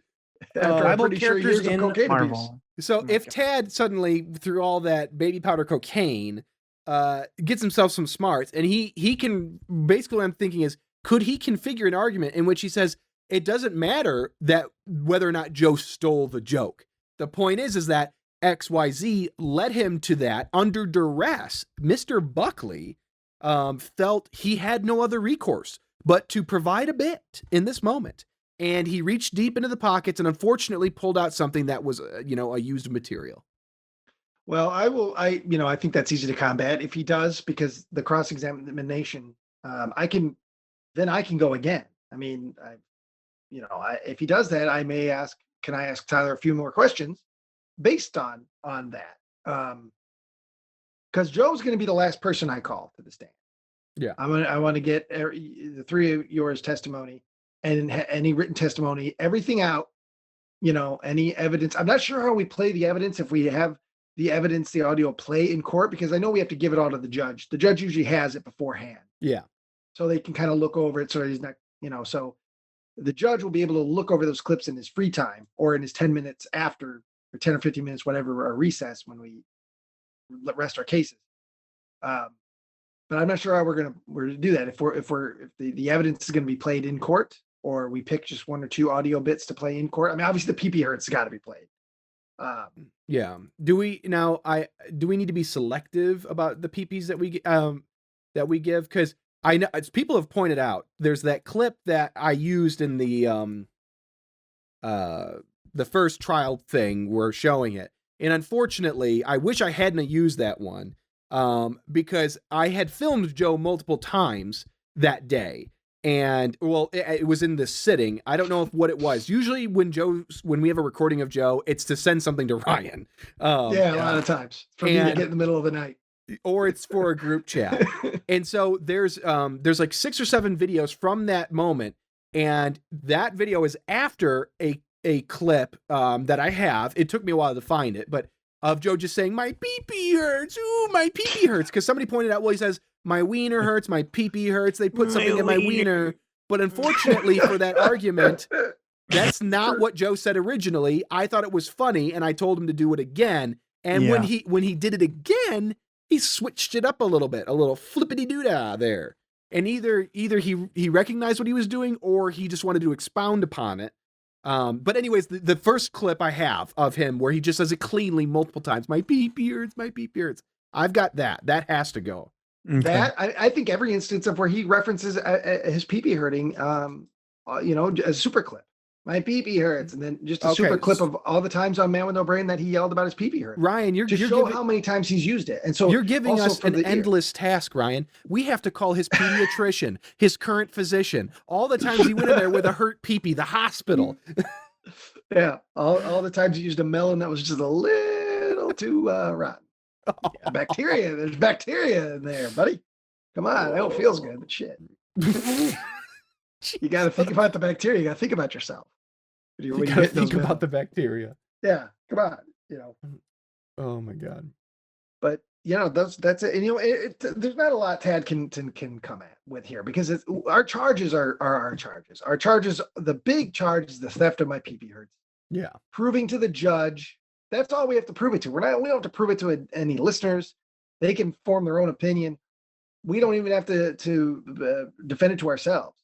Bible characters in Marvel. So if Tad suddenly, through all that baby powder cocaine, gets himself some smarts, and he can, basically what I'm thinking is, could he configure an argument in which he says, it doesn't matter that whether or not Joe stole the joke. The point is that XYZ led him to that under duress. Mr. Buckley felt he had no other recourse but to provide a bit in this moment. And he reached deep into the pockets and unfortunately pulled out something that was, a used material. Well, I think that's easy to combat if he does, because the cross-examination, I can go again. I mean, if he does that, can I ask Tyler a few more questions based on that? Because Joe's going to be the last person I call to the stand. Yeah. I want to get the three of yours testimony and any written testimony, everything out, any evidence. I'm not sure how we play the evidence, if we have the evidence, the audio play in court, because I know we have to give it all to the judge. The judge usually has it beforehand. Yeah. So they can kind of look over it. So he's not, so the judge will be able to look over those clips in his free time or in his 10 minutes after, or 10 or 15 minutes, whatever, our recess when we rest our cases. But I'm not sure how we're to do that. If the evidence is going to be played in court, or we pick just one or two audio bits to play in court. I mean, obviously the PP hurts got to be played. Yeah. Do we need to be selective about the PPs that we give? Because I know, as people have pointed out, there's that clip that I used in the first trial thing. We're showing it, and unfortunately, I wish I hadn't used that one. Because I had filmed Joe multiple times that day, and it was in the sitting. I don't know what it was. Usually when we have a recording of Joe, it's to send something to Ryan. A lot of times for me to get in the middle of the night, or it's for a group chat. And so there's like 6 or 7 videos from that moment, and that video is after a clip that I have. It took me a while to find it, but of Joe just saying, my pee-pee hurts. Ooh, my pee-pee hurts. Because somebody pointed out, he says, my wiener hurts, my pee-pee hurts. They put something in my wiener. But unfortunately for that argument, that's not what Joe said originally. I thought it was funny, and I told him to do it again. And when he did it again, he switched it up a little bit, a little flippity-doo-dah there. And either he recognized what he was doing, or he just wanted to expound upon it. But anyways, the first clip I have of him where he just says it cleanly multiple times, my pee-pee hurts, my pee-pee hurts. I've got that. That has to go. Okay. That I think every instance of where he references his pee-pee hurting, as a super clip. My pee-pee hurts, and then just a super clip of all the times on Man with No Brain that he yelled about his pee-pee hurt. Ryan, you're show how many times he's used it, and so you're giving us an endless task, Ryan. We have to call his pediatrician, his current physician, all the times he went in there with a hurt pee-pee, the hospital. Yeah, all the times he used a melon that was just a little too rotten. Yeah, bacteria. There's bacteria in there, buddy. Come on, I know it feels good, but shit. You got to think about the bacteria. You got to think about yourself. You got to think about the bacteria. Yeah, come on. Oh my God. But that's it. And, there's not a lot Tad can come at with here because our charges are our charges. Our charges, the big charge is the theft of my PP hertz. Yeah. Proving to the judge. That's all we have to prove it to. We don't have to prove it to any listeners. They can form their own opinion. We don't even have to defend it to ourselves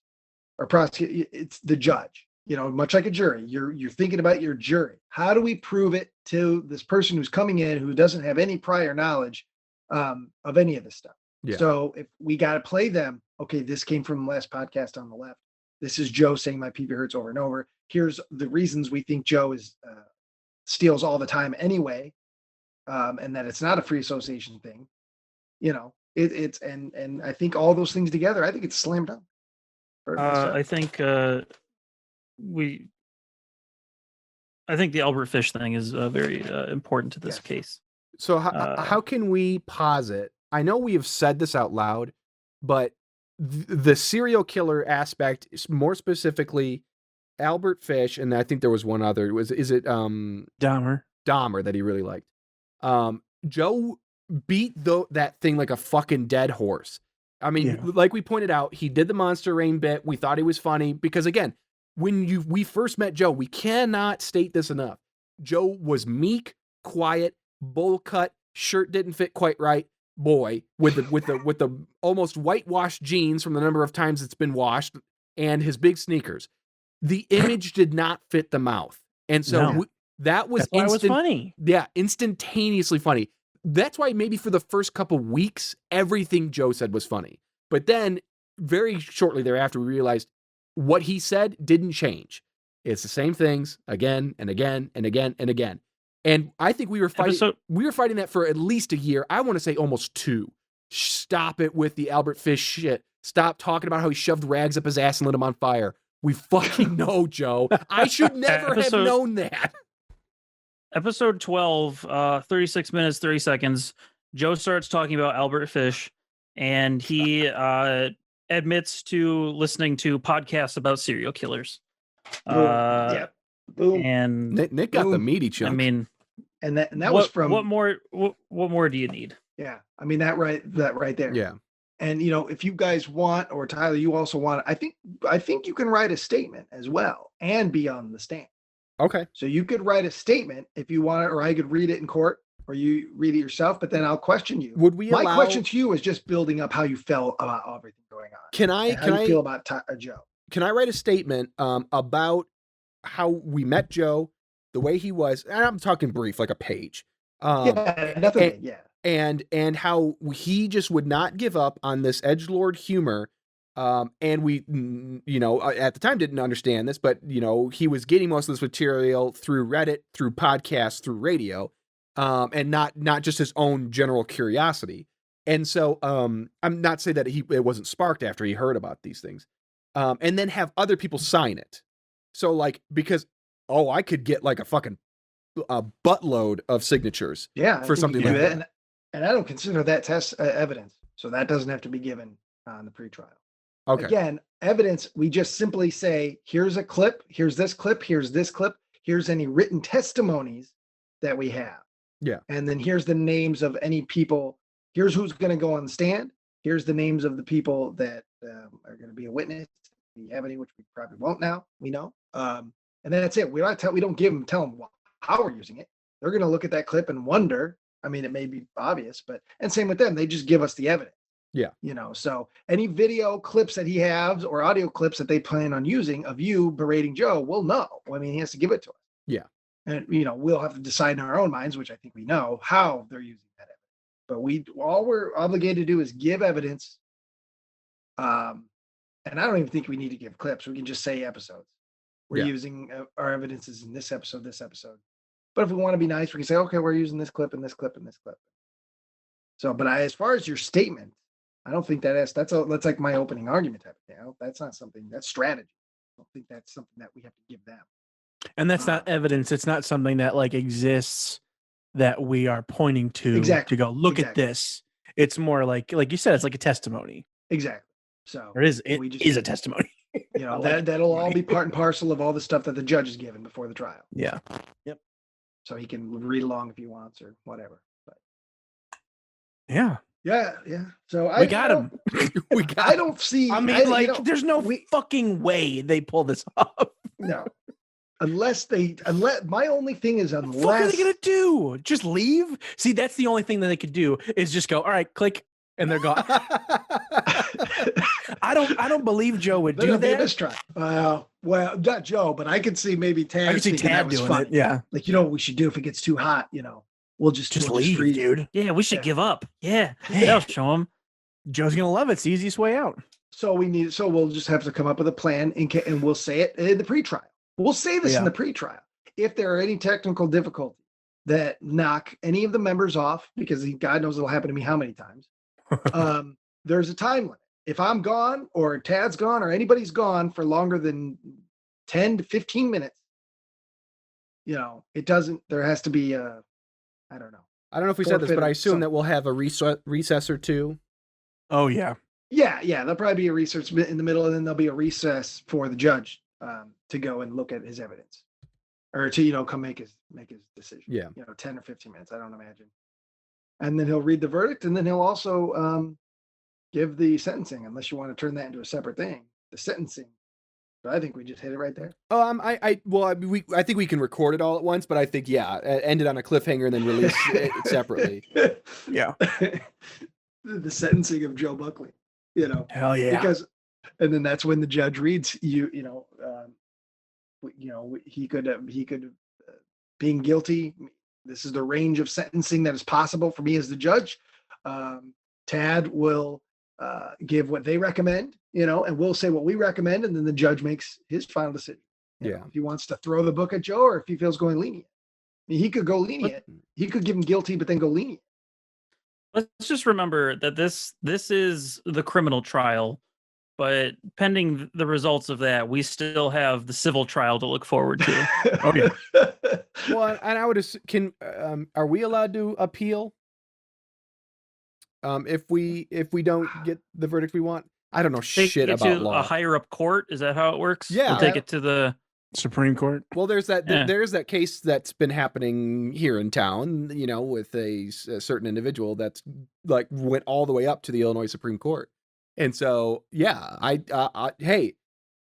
or prosecute. It's the judge. Much like a jury, you're thinking about your jury. How do we prove it to this person who's coming in who doesn't have any prior knowledge of any of this stuff? Yeah. So if we got to play them, okay, this came from the last podcast on the left. This is Joe saying my PP hurts over and over. Here's the reasons we think Joe is steals all the time anyway, and that it's not a free association thing. It's and I think all those things together, I think it's slam dunk. I think I think the Albert Fish thing is very important to this case. So how can we posit? I know we have said this out loud, but the serial killer aspect, more specifically, Albert Fish, and I think there was one other. Is it Dahmer that he really liked? Joe beat that thing like a fucking dead horse. I mean, like we pointed out, he did the Monster Rain bit. We thought he was funny because, again, when we first met Joe, we cannot state this enough. Joe was meek, quiet, bowl cut, shirt didn't fit quite right, boy, with the almost whitewashed jeans from the number of times it's been washed, and his big sneakers. The image did not fit the mouth, and so that was why it was funny. Yeah, instantaneously funny. That's why maybe for the first couple weeks, everything Joe said was funny. But then very shortly thereafter, we realized what he said didn't change. It's the same things again and again and again and again. And I think we were fighting that for at least a year. I want to say almost 2. Stop it with the Albert Fish shit. Stop talking about how he shoved rags up his ass and lit him on fire. We fucking know, Joe. I should never have known that. Episode 12, 36 minutes, 30 seconds. Joe starts talking about Albert Fish, and he admits to listening to podcasts about serial killers. Boom. And Nick got the meaty chunk. I mean, and that was from what more do you need? Yeah, I mean that right there. Yeah. And if you guys want, or Tyler, you also want, I think you can write a statement as well and be on the stand. Okay. So you could write a statement if you want it, or I could read it in court, or you read it yourself, but then I'll question you. My question to you is just building up how you felt about everything going on. Can I feel about Joe? Can I write a statement about how we met Joe, the way he was, and I'm talking brief, like a page. Definitely. And how he just would not give up on this edgelord humor. And we, at the time didn't understand this, but he was getting most of this material through Reddit, through podcasts, through radio, and not just his own general curiosity. And so, I'm not saying that it wasn't sparked after he heard about these things, and then have other people sign it. So because I could get like a fucking buttload of signatures, for something like that. And I don't consider that test evidence, so that doesn't have to be given on the pretrial. Okay. Again, evidence, we just simply say, here's a clip, here's this clip, here's this clip, here's any written testimonies that we have. Yeah. And then here's the names of any people. Here's who's going to go on the stand. Here's the names of the people that are going to be a witness. If we have any, which we probably won't now, we know. And then that's it. We don't tell them how we're using it. They're going to look at that clip and wonder. I mean, it may be obvious, and same with them. They just give us the evidence. Yeah. So any video clips that he has or audio clips that they plan on using of you berating Joe, we'll know. I mean, he has to give it to us. Yeah. And, we'll have to decide in our own minds, which I think we know, how they're using that evidence. But all we're obligated to do is give evidence. And I don't even think we need to give clips. We can just say episodes. We're using our evidences in this episode. But if we want to be nice, we can say, okay, we're using this clip and this clip and this clip. So, but as far as your statement, I don't think that's like my opening argument type of thing. That's not something, that's strategy. I don't think that's something that we have to give them. And that's not evidence. It's not something that exists that we are pointing to to go, look at this. It's more like you said, it's like a testimony. Exactly. So it is a testimony. That'll all be part and parcel of all the stuff that the judge is given before the trial. Yeah. Yep. So he can read along if he wants or whatever. Yeah. Yeah. So We got him. I don't see. I mean, there's no fucking way they pull this off. No. Unless my only thing is What the fuck are they gonna do? Just leave? See, that's the only thing that they could do is just go, all right, click, and they're gone. I don't believe Joe would do that. Mistrial. Well, not Joe, but I could see maybe Tad. I could see Tad doing it. Yeah. Like, you know what we should do if it gets too hot, we'll just leave, dude. Yeah, we should give up. Yeah. That'll show him. Joe's gonna love it. It's the easiest way out. So we'll just have to come up with a plan and we'll say it in the pretrial. We'll say this in the pretrial. If there are any technical difficulties that knock any of the members off, because God knows it'll happen to me how many times, there's a time limit. If I'm gone or Tad's gone or anybody's gone for longer than 10 to 15 minutes, there has to be I don't know. I don't know if we said this, but I assume that we'll have a recess or two. Oh, yeah. Yeah. There'll probably be a recess in the middle, and then there'll be a recess for the judge to go and look at his evidence, or to come make his decision. Yeah. 10 or 15 minutes. I don't imagine. And then he'll read the verdict, and then he'll also give the sentencing, unless you want to turn that into a separate thing. The sentencing. But I think we just hit it right there. I think we can record it all at once, but I think end it on a cliffhanger and then release it separately. Yeah. The sentencing of Joe Buckley. Hell yeah. And then that's when the judge reads he could being guilty. This is the range of sentencing that is possible for me as the judge. Tad will give what they recommend, and we'll say what we recommend, and then the judge makes his final decision. If he wants to throw the book at Joe, or if he feels going lenient. I mean, he could go lenient. He could give him guilty, but then go lenient. Let's just remember that this is the criminal trial, but pending the results of that, we still have the civil trial to look forward to. Oh yeah. Well, and I would are we allowed to appeal? If we don't get the verdict we want? I don't know shit about law. A higher up court, is that how it works? Yeah. We'll take it to the Supreme Court. Well, there's that case that's been happening here in town, with a certain individual that's like went all the way up to the Illinois Supreme Court. And so, hey,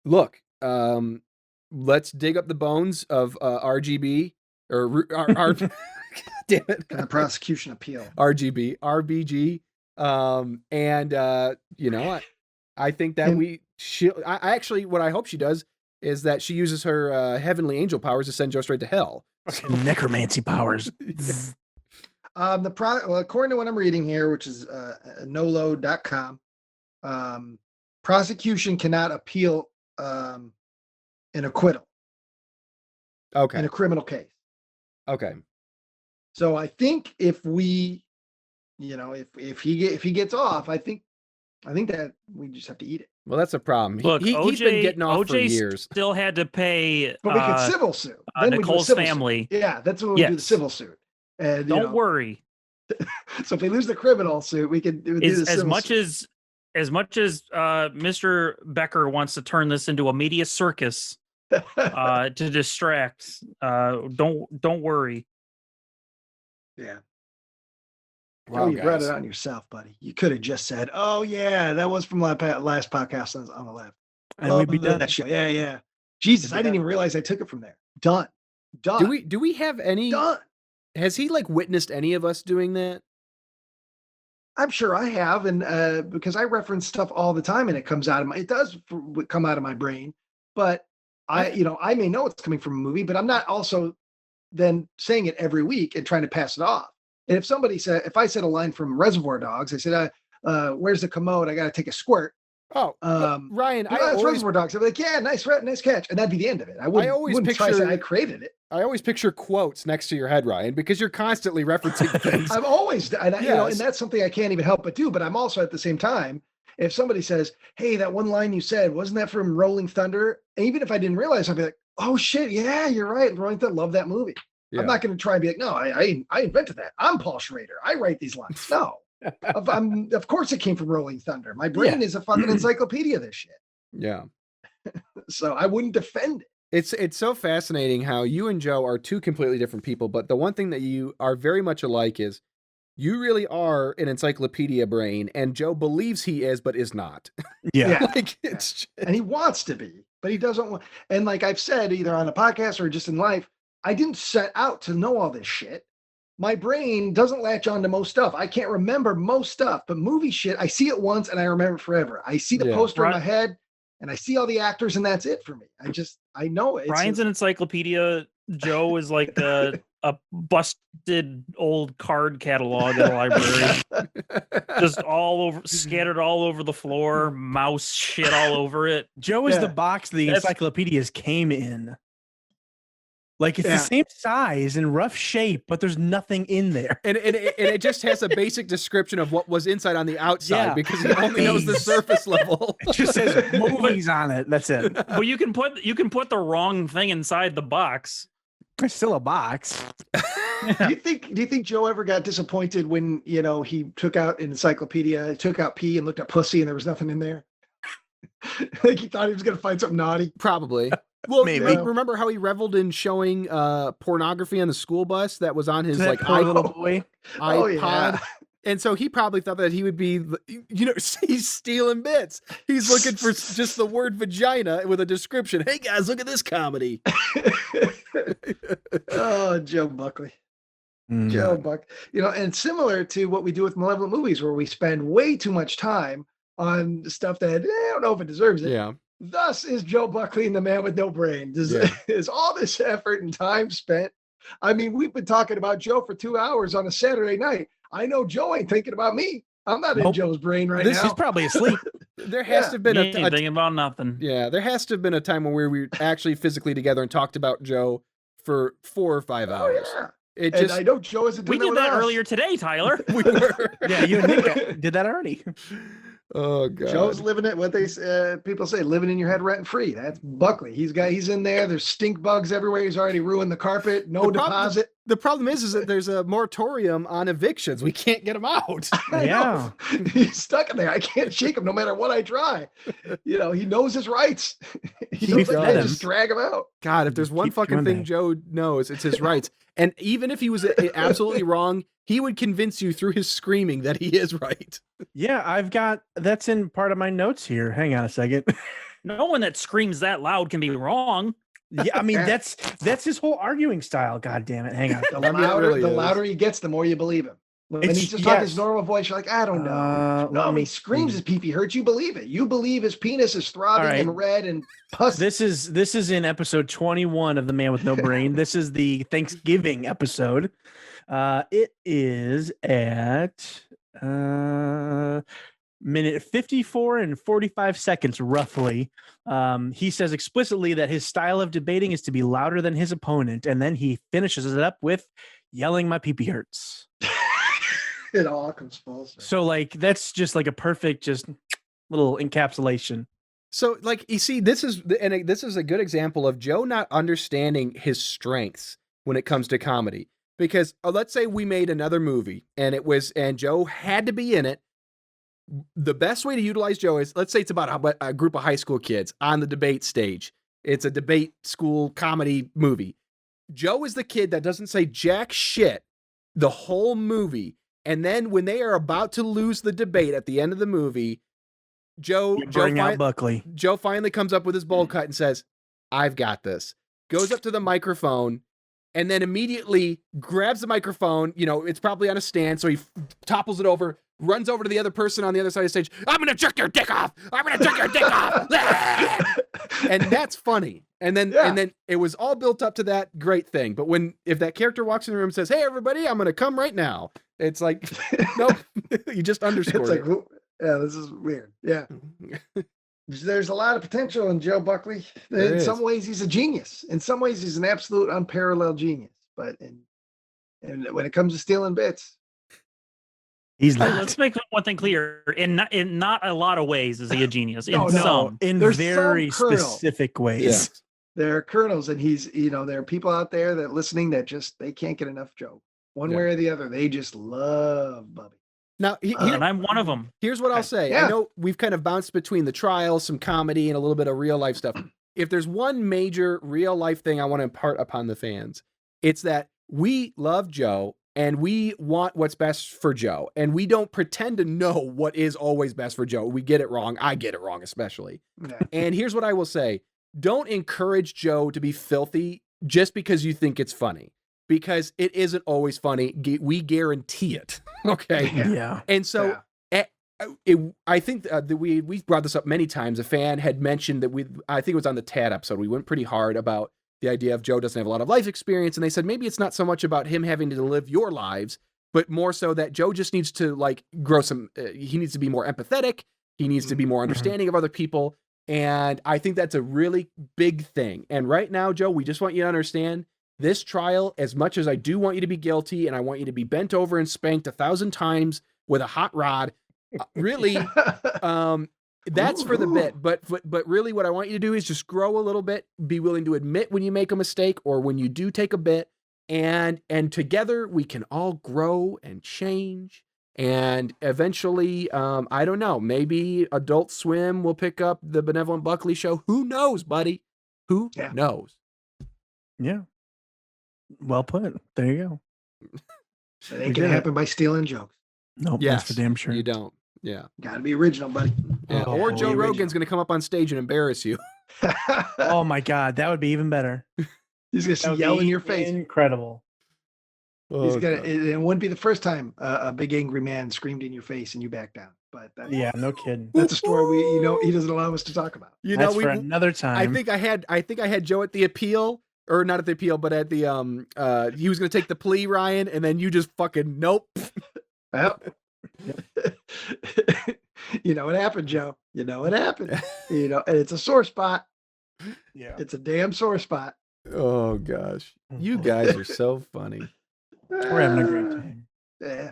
look, let's dig up the bones of RGB or damn it, prosecution appeal, RBG. I think that actually, what I hope she does is that she uses her heavenly angel powers to send Joe straight to hell. Necromancy powers. According to what I'm reading here, which is nolo.com, prosecution cannot appeal an acquittal. Okay. In a criminal case. Okay. So I think if we, if he gets off, I think that we just have to eat it. Well, that's a problem. Look, he's been getting off for years. Still had to pay. But we could civil sue. Nicole's family. Suit. Yeah, that's when we do the civil suit. And don't worry. So if we lose the criminal suit, we could do the civil suit. As much as Mr. Becker wants to turn this into a media circus to distract, don't worry. Yeah. Wow, you brought it on yourself, buddy. You could have just said, "Oh yeah, that was from last podcast on the left," and we'd be done. That show. Yeah. Jesus, I didn't even realize I took it from there. Done. Do we have any? Done. Has he witnessed any of us doing that? I'm sure I have, and because I reference stuff all the time, and it comes out of it does come out of my brain. But I may know it's coming from a movie, but I'm not also then saying it every week and trying to pass it off. And if I said a line from Reservoir Dogs, I said, "Where's the commode? I got to take a squirt." Oh, Ryan, that's Reservoir Dogs. I'd be like, "Yeah, nice catch," and that'd be the end of it. I wouldn't try to say I created it. I always picture quotes next to your head, Ryan, because you're constantly referencing things. I'm always, and that's something I can't even help but do. But I'm also at the same time, if somebody says, "Hey, that one line you said, wasn't that from Rolling Thunder?" And even if I didn't realize, I'd be like, "Oh shit, yeah, you're right. Rolling Thunder, love that movie." Yeah. I'm not going to try and be like, "No, I invented that. I'm Paul Schrader. I write these lines." No, of course it came from Rolling Thunder. My brain is a fucking encyclopedia of this shit. Yeah. So I wouldn't defend it. It's so fascinating how you and Joe are two completely different people, but the one thing that you are very much alike is you really are an encyclopedia brain, and Joe believes he is, but is not. Yeah. Like, it's just... And he wants to be, but he doesn't want. And like I've said, either on a podcast or just in life, I didn't set out to know all this shit. My brain doesn't latch on to most stuff. I can't remember most stuff, but movie shit, I see it once and I remember it forever. I see the poster in my head and I see all the actors, and that's it for me. I know it. Brian's an encyclopedia. Joe is like a busted old card catalog at a library. Just all over, scattered all over the floor, mouse shit all over it. Joe is the box the encyclopedias came in. Like, it's the same size and rough shape, but there's nothing in there. And it just has a basic description of what was inside on the outside because he only knows the surface level. It just says movies on it. That's it. But you can put the wrong thing inside the box. It's still a box. Do you think Joe ever got disappointed when, he took out an encyclopedia, took out pee and looked at pussy and there was nothing in there? Like he thought he was going to find something naughty? Probably. Well, maybe. Remember how he reveled in showing pornography on the school bus that was on his little boy iPod? Oh, yeah. And so he probably thought that he would be, he's stealing bits. He's looking for just the word vagina with a description. Hey guys, look at this comedy. Oh, Joe Buckley. Joe Buck. And similar to what we do with Malevolent Movies, where we spend way too much time on stuff that I don't know if it deserves it. Yeah. Thus is Joe Buckley and the Man with No Brain. Is all this effort and time spent. I mean, we've been talking about Joe for 2 hours on a Saturday night. I know Joe ain't thinking about me. I'm not in Joe's brain right now. He's probably asleep. There has to have been thinking about nothing. Yeah, there has to have been a time when we were actually physically together and talked about Joe for 4 or 5 hours. Yeah. I know Joe isn't doing We did that us. earlier today, Tyler. We were. Yeah, you and Nick did that already. Oh god. Joe's living it. What people say, living in your head rent free. That's Buckley. He's in there. There's stink bugs everywhere. He's already ruined the carpet. No deposit. The problem is that there's a moratorium on evictions. We can't get him out. Yeah, he's stuck in there. I can't shake him no matter what I try. He knows his rights. He knows I can't just drag him out. God, if there's one fucking thing Joe knows, it's his rights. And even if he was absolutely wrong, he would convince you through his screaming that he is right. Yeah, that's in part of my notes here. Hang on a second. No one that screams that loud can be wrong. Yeah, I mean that's his whole arguing style. God damn it! Hang on. The louder he gets, the more you believe him. When he's just talking his normal voice, you're like, I don't know. No, he screams his pee-pee hurts. You believe it. You believe his penis is throbbing and red and pus. This is in episode 21 of The Man with No Brain. This is the Thanksgiving episode. It is at minute 54 and 45 seconds, roughly. He says explicitly that his style of debating is to be louder than his opponent, and then he finishes it up with yelling, "My pee-pee hurts." It all comes full circle. So, like, that's just like a perfect, just little encapsulation. So, like, you see, this is a good example of Joe not understanding his strengths when it comes to comedy. Because let's say we made another movie and Joe had to be in it. The best way to utilize Joe is, let's say it's about a group of high school kids on the debate stage. It's a debate school comedy movie. Joe is the kid that doesn't say jack shit the whole movie. And then when they are about to lose the debate at the end of the movie, Joe finally comes up with his bowl cut and says, "I've got this." Goes up to the microphone and then immediately grabs the microphone. It's probably on a stand, so he topples it over, runs over to the other person on the other side of the stage. "I'm going to jerk your dick off. I'm going to jerk your dick off." And that's funny. And then it was all built up to that great thing. But if that character walks in the room and says, "Hey, everybody, I'm going to come right now," it's like, nope, you just underscored it. Yeah, this is weird. Yeah. There's a lot of potential in Joe Buckley. In some ways, he's a genius. In some ways, he's an absolute unparalleled genius. But when it comes to stealing bits, he's not. Let's make one thing clear. In not a lot of ways is he a genius. In there's very specific ways. Yeah. There are kernels, and there are people out there that listening that they can't get enough Joe. One way or the other, they just love Bubby. Now, and I'm one of them. Here's what I'll say. Yeah. I know we've kind of bounced between the trials, some comedy, and a little bit of real life stuff. If there's one major real life thing I want to impart upon the fans, it's that we love Joe and we want what's best for Joe, and we don't pretend to know what is always best for Joe. We get it wrong. I get it wrong, especially. Yeah. And here's what I will say. Don't encourage Joe to be filthy just because you think it's funny, because it isn't always funny. We guarantee it. Okay. Yeah. And so I think that we brought this up many times. A fan had mentioned that I think it was on the Tad episode. We went pretty hard about the idea of Joe doesn't have a lot of life experience. And they said, maybe it's not so much about him having to live your lives, but more so that Joe just needs to like grow some, he needs to be more empathetic. He needs to be more understanding of other people. And I think that's a really big thing. And right now, Joe, we just want you to understand this trial, as much as I do want you to be guilty and I want you to be bent over and spanked 1,000 times with a hot rod, really, that's for the bit. But really what I want you to do is just grow a little bit, be willing to admit when you make a mistake or when you do take a bit, and together we can all grow and change. And eventually, I don't know, maybe Adult Swim will pick up the Benevolent Buckley Show. Who knows, buddy? Who knows? Yeah. Well put. There you go. It ain't gonna happen by stealing jokes. Nope, Yes, that's for damn sure. You don't. Yeah. Gotta be original, buddy. Yeah. Oh, Or boy, Joe original. Rogan's going to come up on stage and embarrass you. Oh my God, that would be even better. He's That gonna would yell be in your face. Incredible. He's gonna. It wouldn't be the first time a big angry man screamed in your face and you backed down. But Yeah, no kidding. that's a story he doesn't allow us to talk about. You That's know, for another time. I think I had Joe at the appeal, or not at the appeal, but at the he was going to take the plea, Ryan, and then you just fucking nope. Yep. You know what happened, Joe. You know what happened. And it's a sore spot. Yeah. It's a damn sore spot. Oh gosh, you guys are so funny. We're having a great time. Yeah.